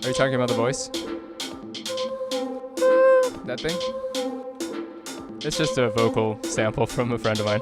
Are you talking about the voice? That thing? It's just a vocal sample from a friend of mine.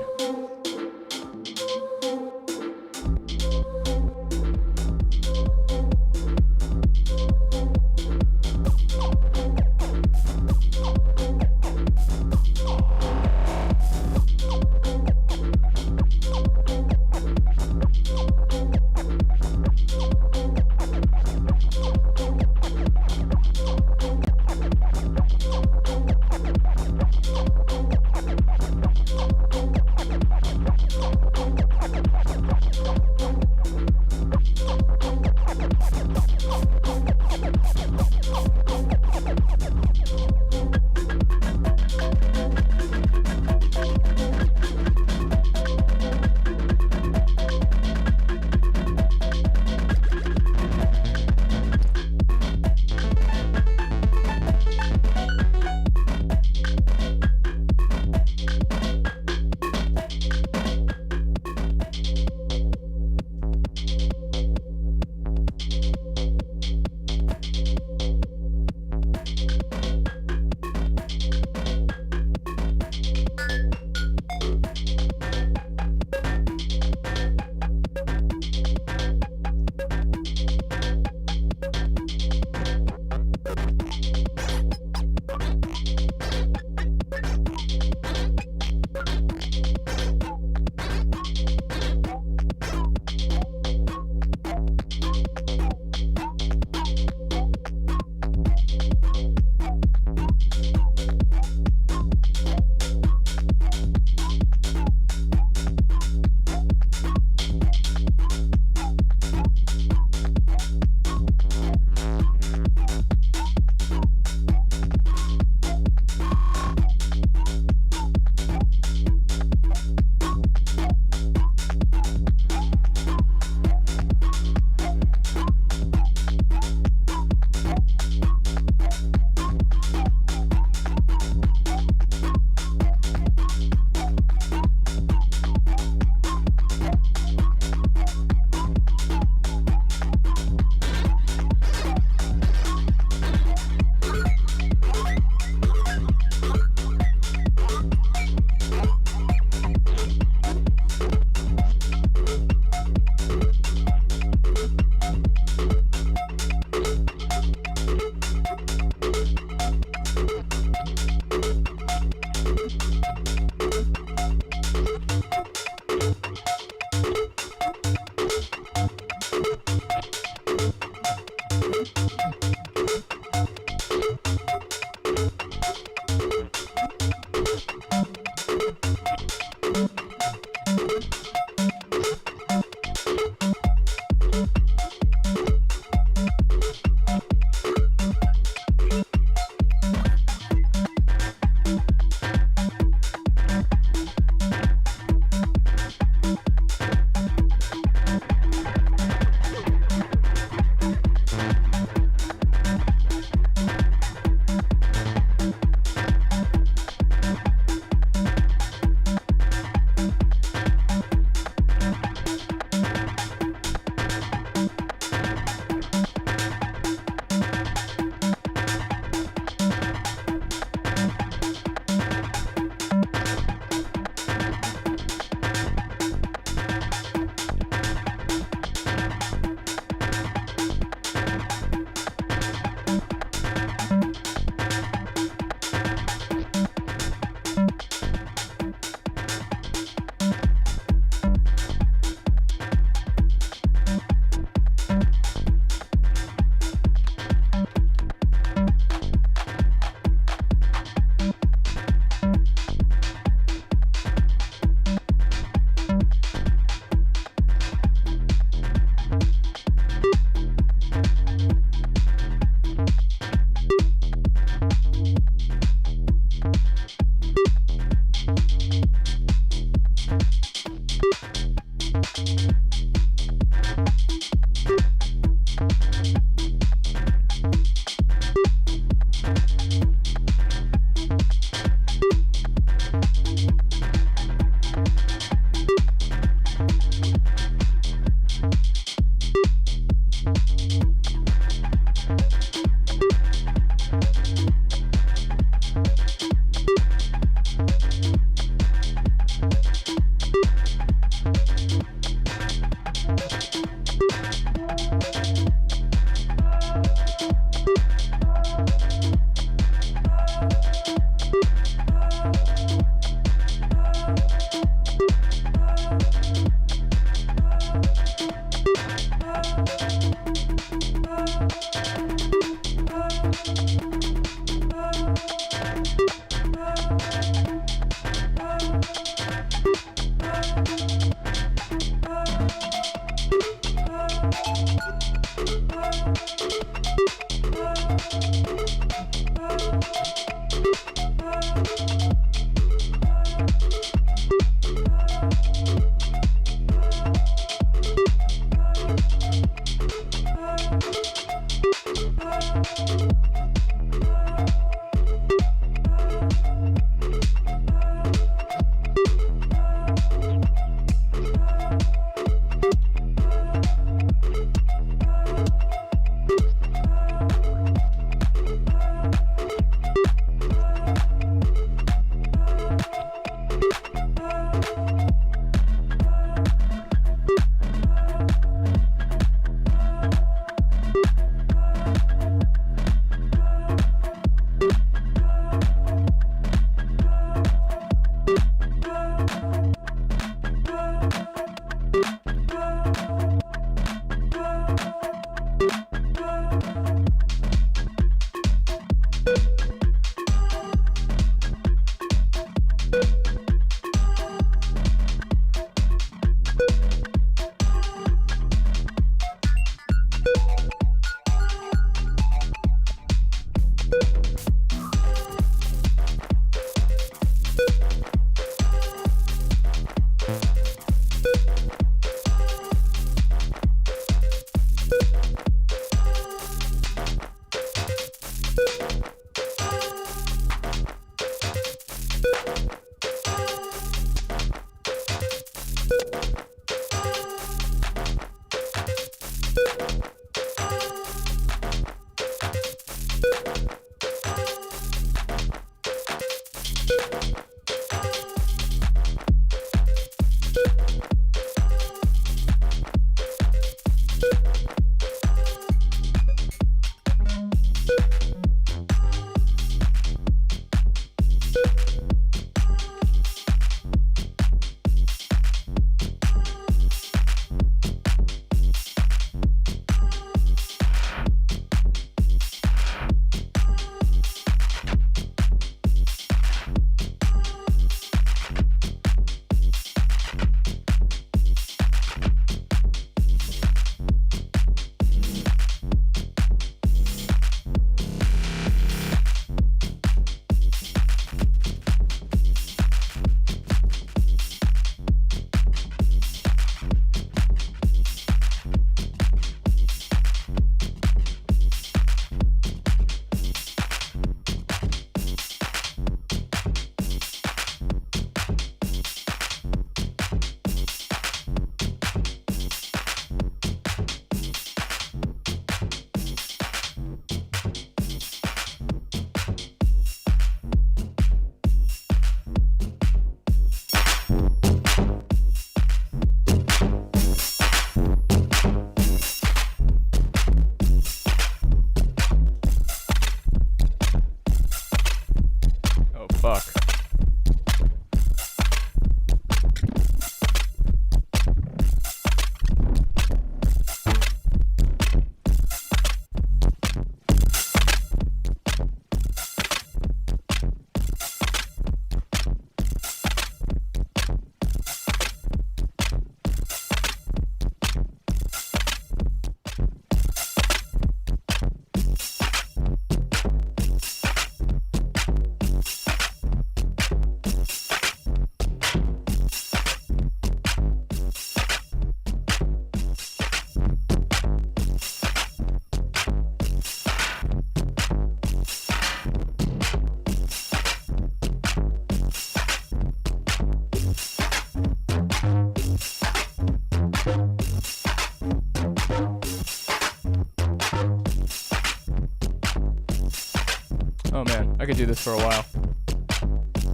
Oh man, I could do this for a while.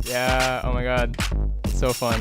Yeah, oh my god, so fun.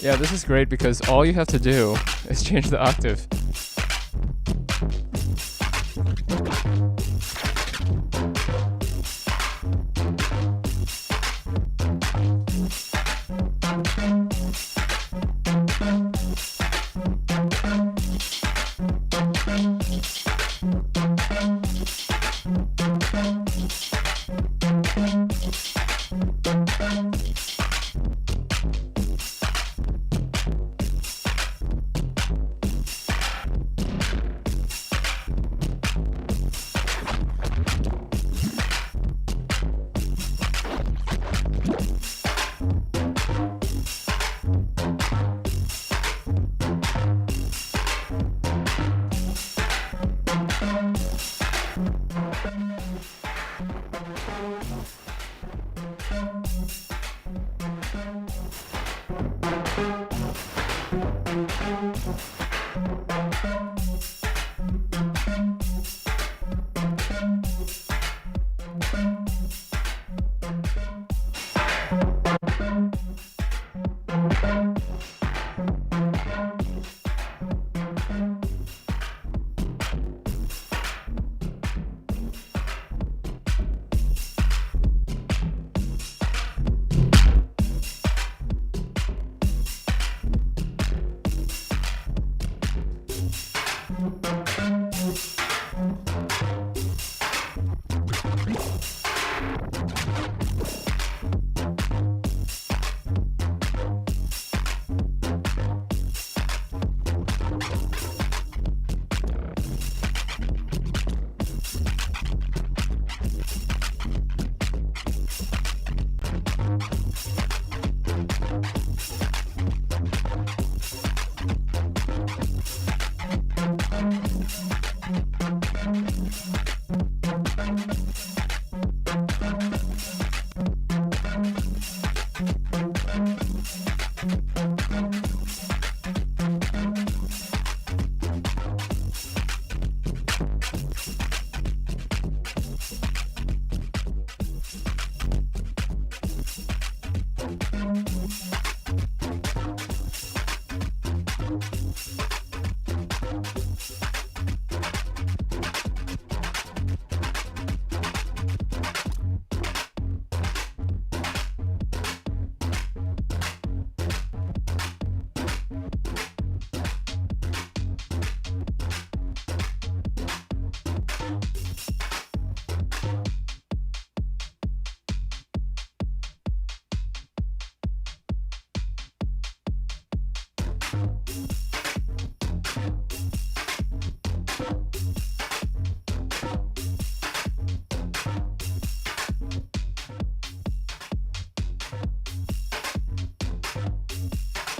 Yeah, this is great because all you have to do is change the octave.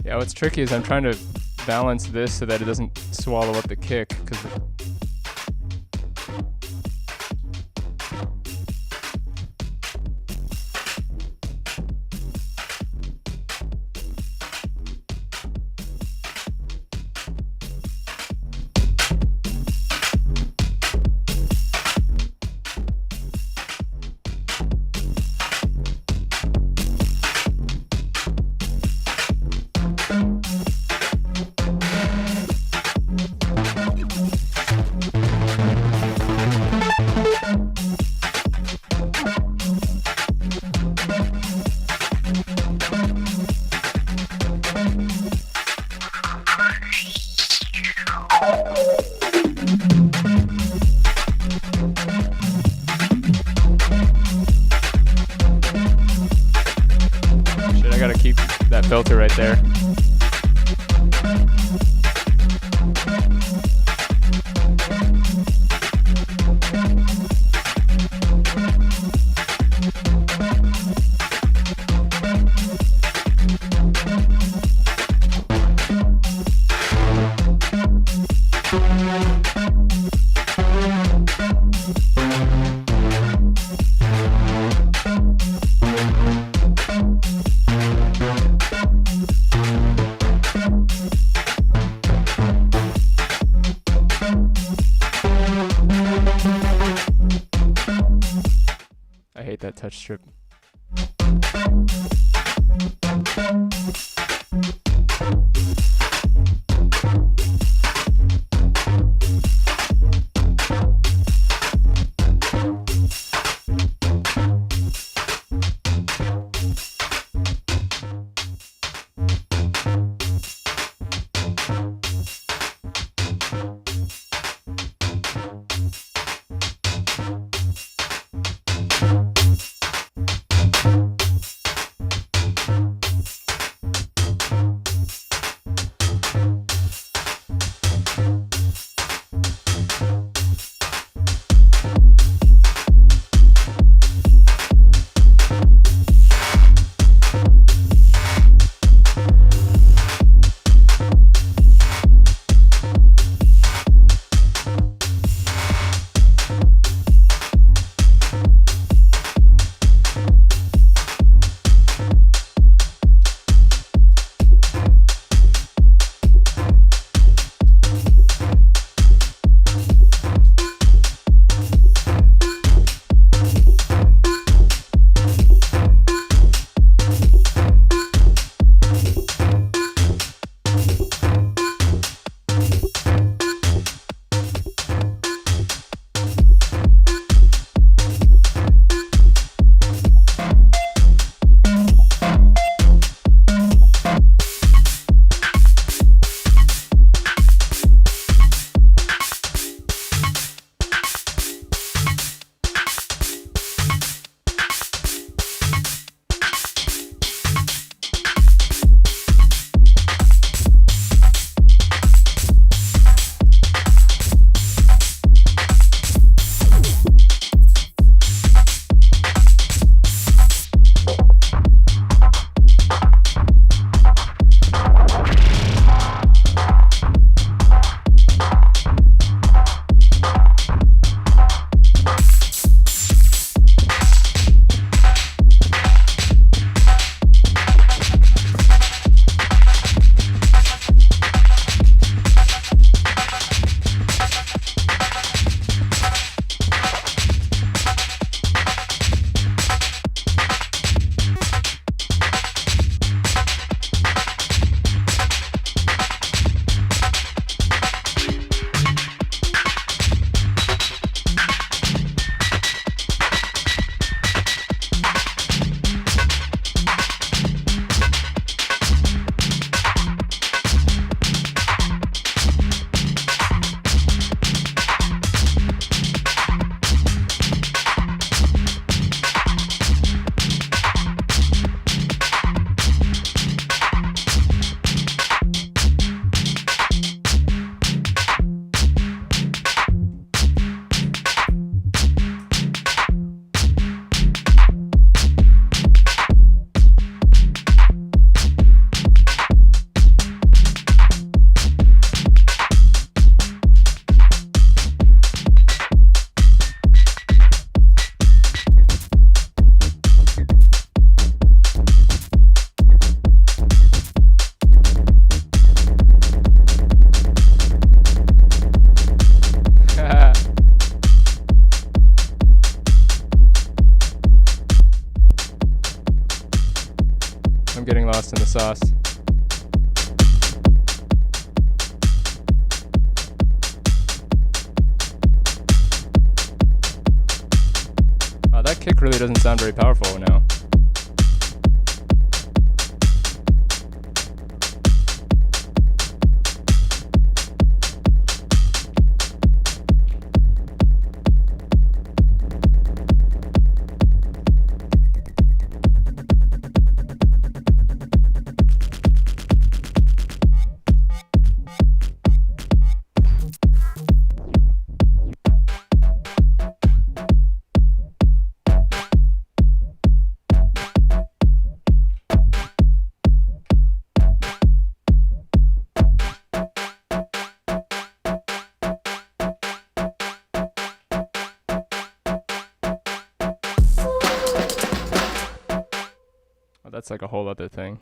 Yeah, what's tricky is I'm trying to balance this so that it doesn't swallow up the kick, because I gotta keep that filter right there. create that touch strip. getting lost in the sauce. That kick really doesn't sound very powerful now. That's like a whole other thing.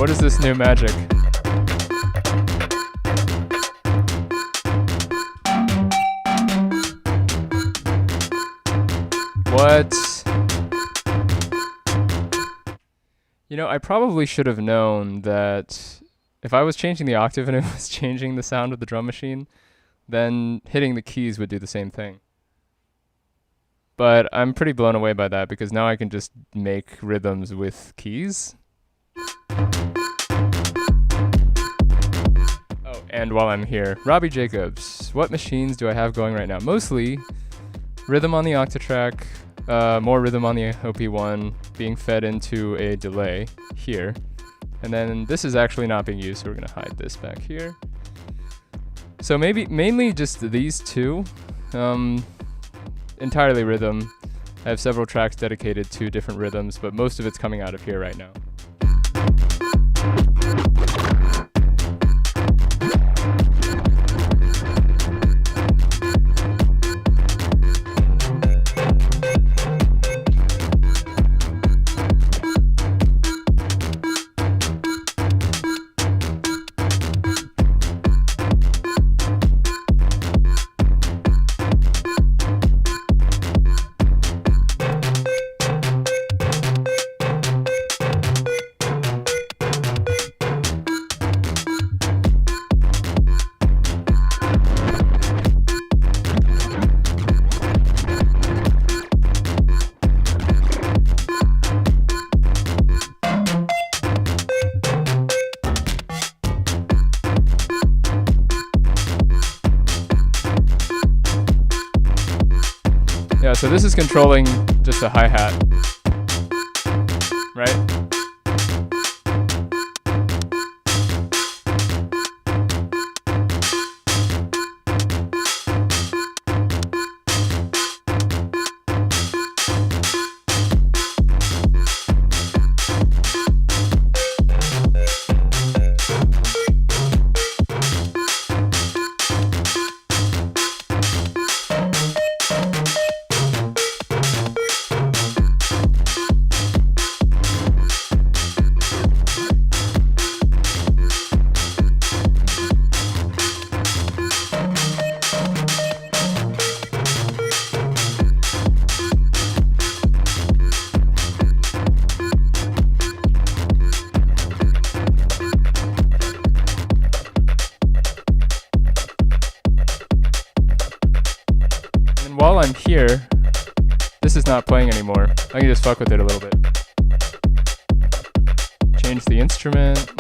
What is this new magic? What? You know, I probably should have known that if I was changing the octave and it was changing the sound of the drum machine, then hitting the keys would do the same thing. But I'm pretty blown away by that because now I can just make rhythms with keys. Oh, and while I'm here, Robbie Jacobs, what machines do I have going right now? Mostly rhythm on the Octatrack, more rhythm on the OP1 being fed into a delay here. And then this is actually not being used, so we're gonna hide this back here. So mainly just these two, entirely rhythm. I have several tracks dedicated to different rhythms, but most of it's coming out of here right now. Yeah, so this is controlling just a hi-hat, right? While I'm here, this is not playing anymore. I can just fuck with it a little bit. Change the instrument.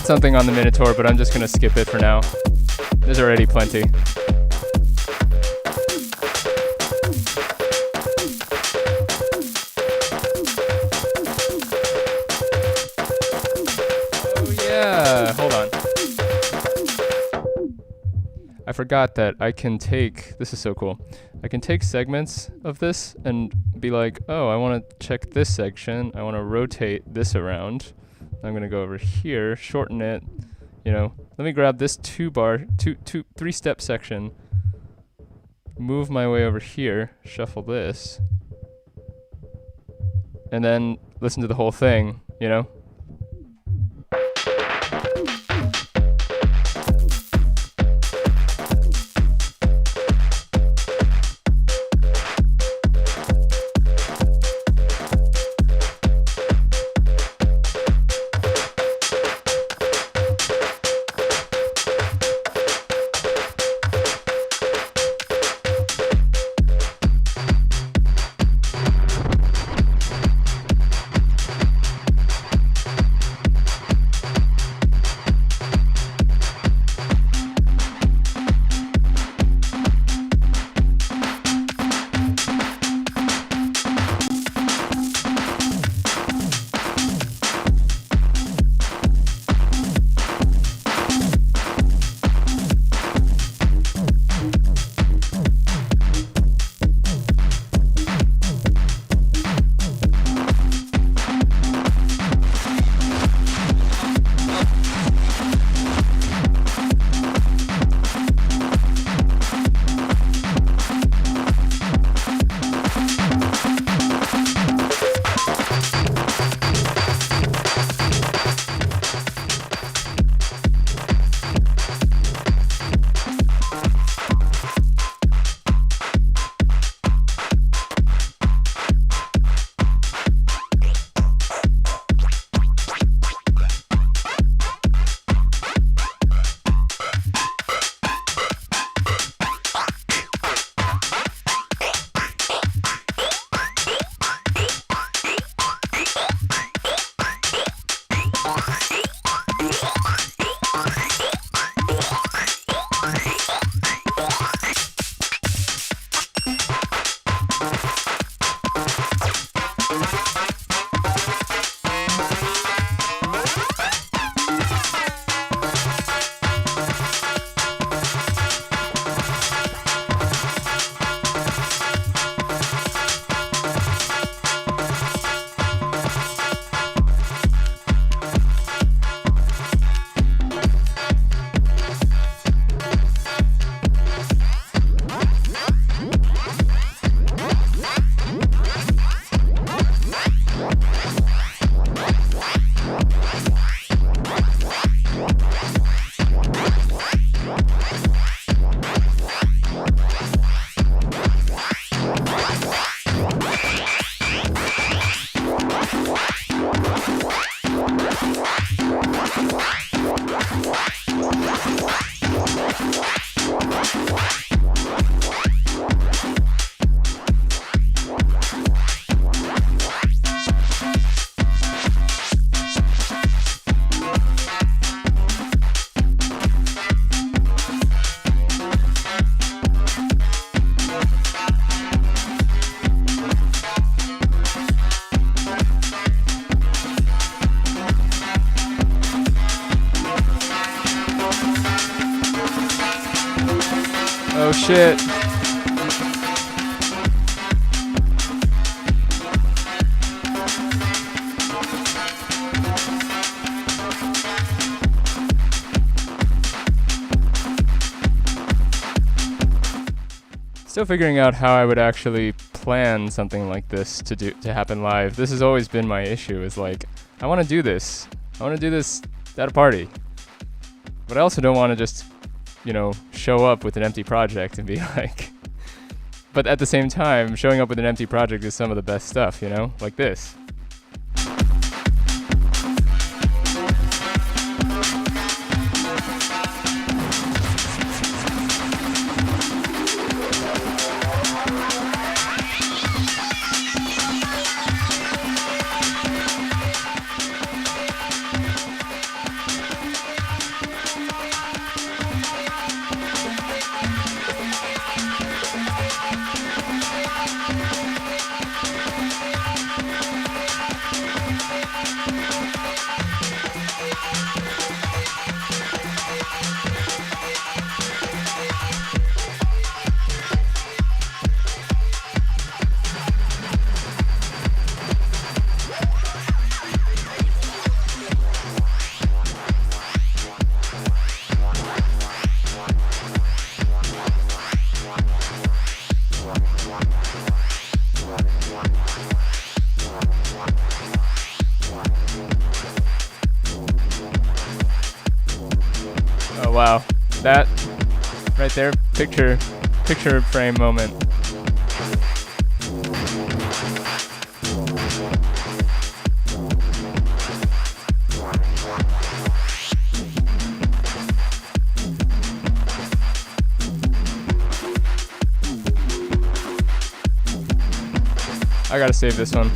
something on the Minotaur, but I'm just gonna skip it for now. There's already plenty. Oh yeah, hold on. I forgot that I can take, this is so cool. I can take segments of this and be like, oh, I want to check this section. I want to rotate this around. I'm going to go over here, shorten it. You know, let me grab this three-step section, move my way over here, shuffle this, and then listen to the whole thing, you know? Oh shit. Still figuring out how I would actually plan something like this to happen live. This has always been my issue, is like, I want to do this. I want to do this at a party. But I also don't want to just, you know, show up with an empty project and be like... But at the same time, showing up with an empty project is some of the best stuff, you know? Like this. That right there, picture frame moment. I gotta save this one.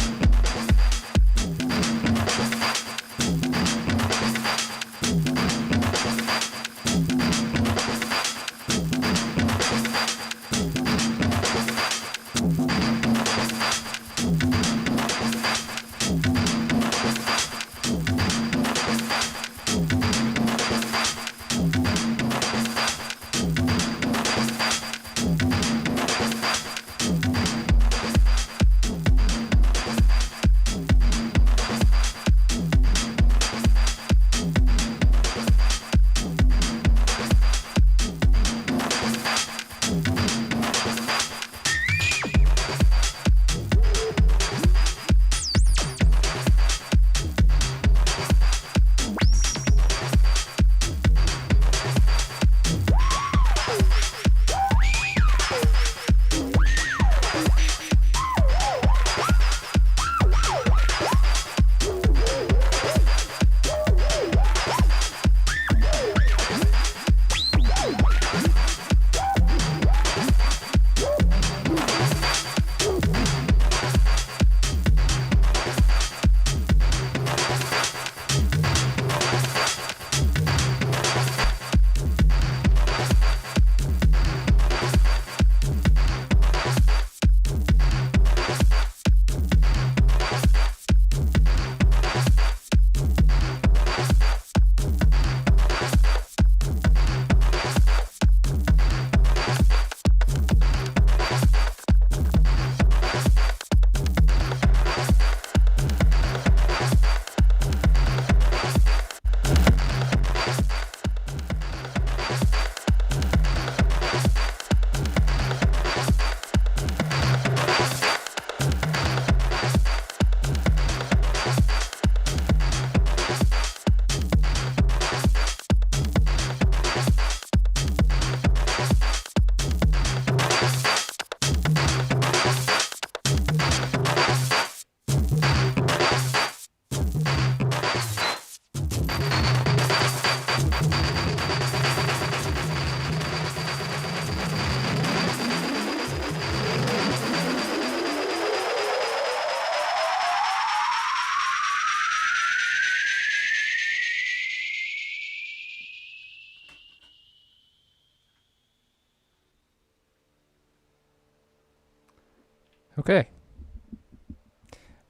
Okay.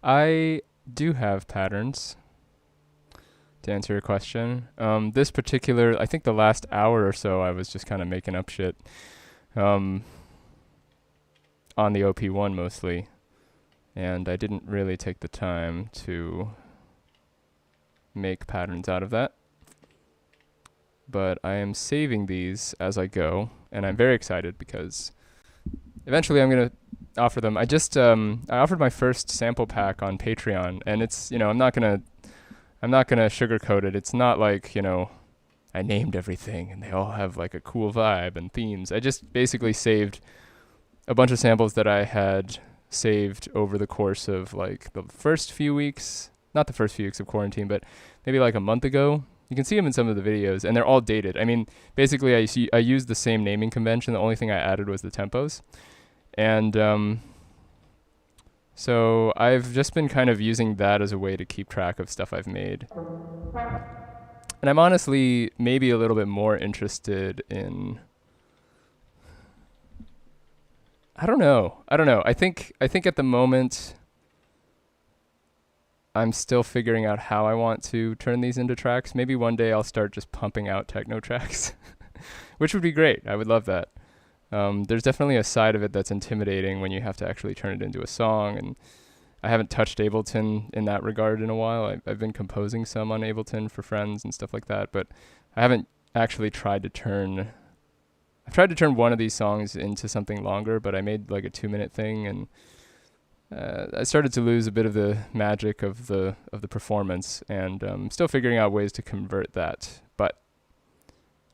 I do have patterns, to answer your question. This particular, I think the last hour or so, I was just kind of making up shit on the OP1 mostly. And I didn't really take the time to make patterns out of that. But I am saving these as I go, and I'm very excited because eventually I'm going to offer them. I offered my first sample pack on Patreon, and it's, I'm not gonna sugarcoat it. It's not like, I named everything and they all have like a cool vibe and themes. I just basically saved a bunch of samples that I had saved over the course of like the first few weeks, not the first few weeks of quarantine, but maybe like a month ago. You can see them in some of the videos, and they're all dated. I mean, basically I used the same naming convention. The only thing I added was the tempos. And so I've just been kind of using that as a way to keep track of stuff I've made. And I'm honestly maybe a little bit more interested in, I don't know. I think at the moment I'm still figuring out how I want to turn these into tracks. Maybe one day I'll start just pumping out techno tracks, which would be great. I would love that. There's definitely a side of it that's intimidating when you have to actually turn it into a song, and I haven't touched Ableton in that regard in a while. I've been composing some on Ableton for friends and stuff like that, but I haven't actually tried to turn one of these songs into something longer, but I made like a 2-minute thing, and I started to lose a bit of the magic of the performance, and still figuring out ways to convert that. But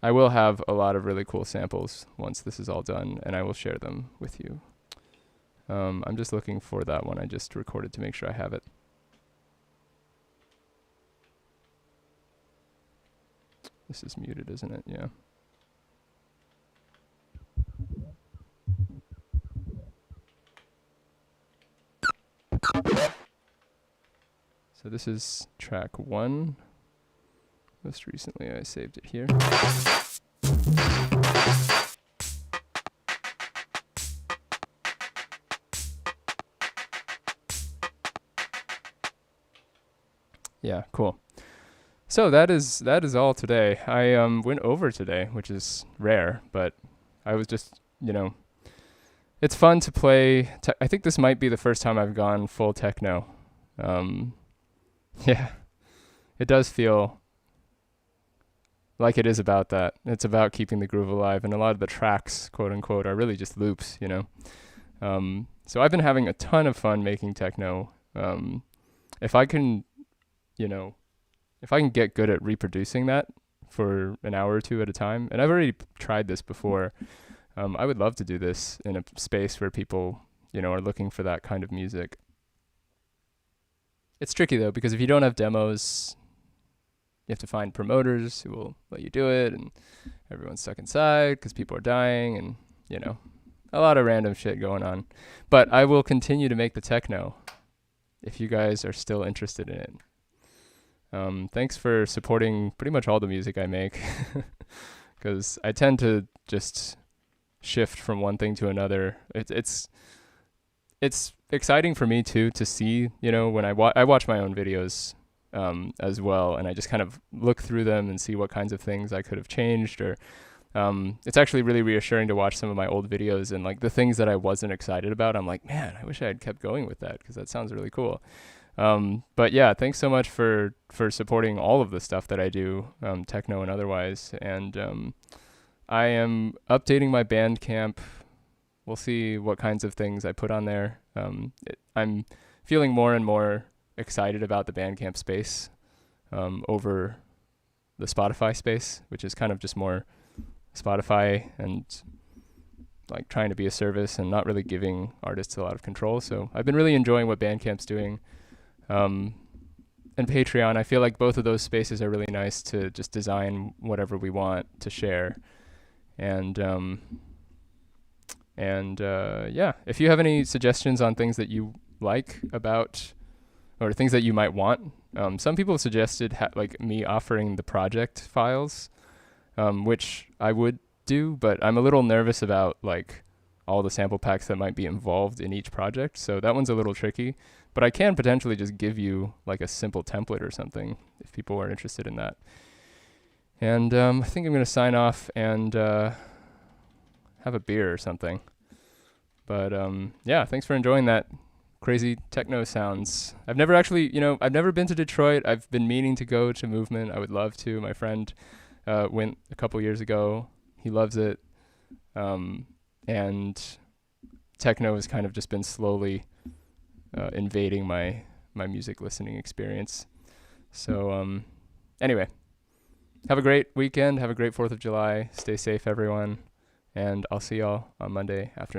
I will have a lot of really cool samples once this is all done, and I will share them with you. I'm just looking for that one I just recorded to make sure I have it. This is muted, isn't it? Yeah. So this is track 1. Most recently I saved it here. Yeah, cool. So that is all today. I went over today, which is rare, but I was just, it's fun to play. I think this might be the first time I've gone full techno. Yeah, it does feel like it is about that. It's about keeping the groove alive, and a lot of the tracks, quote unquote, are really just loops, So I've been having a ton of fun making techno. If I can get good at reproducing that for an hour or two at a time, and I've already tried this before, I would love to do this in a space where people, are looking for that kind of music. It's tricky though, because if you don't have demos, you have to find promoters who will let you do it, and everyone's stuck inside because people are dying, and, a lot of random shit going on. But I will continue to make the techno if you guys are still interested in it. Thanks for supporting pretty much all the music I make, because I tend to just shift from one thing to another. It's exciting for me too to see, when I watch my own videos as well, and I just kind of look through them and see what kinds of things I could have changed, or it's actually really reassuring to watch some of my old videos, and like the things that I wasn't excited about, I'm like, man, I wish I had kept going with that, because that sounds really cool. But yeah, thanks so much for supporting all of the stuff that I do, techno and otherwise. And I am updating my Bandcamp. We'll see what kinds of things I put on there. I'm feeling more and more excited about the Bandcamp space over the Spotify space, which is kind of just more Spotify and like trying to be a service and not really giving artists a lot of control. So I've been really enjoying what Bandcamp's doing. And Patreon, I feel like both of those spaces are really nice to just design whatever we want to share. And yeah, if you have any suggestions on things that you like about, or things that you might want, some people suggested like me offering the project files, which I would do, but I'm a little nervous about like all the sample packs that might be involved in each project. So that one's a little tricky, but I can potentially just give you like a simple template or something if people are interested in that. And I think I'm going to sign off and have a beer or something. But yeah, thanks for enjoying that crazy techno sounds. I've never actually, I've never been to Detroit. I've been meaning to go to Movement. I would love to. My friend went a couple years ago. He loves it. And techno has kind of just been slowly invading my music listening experience. So anyway, have a great weekend. Have a great 4th of July. Stay safe, everyone. And I'll see y'all on Monday afternoon.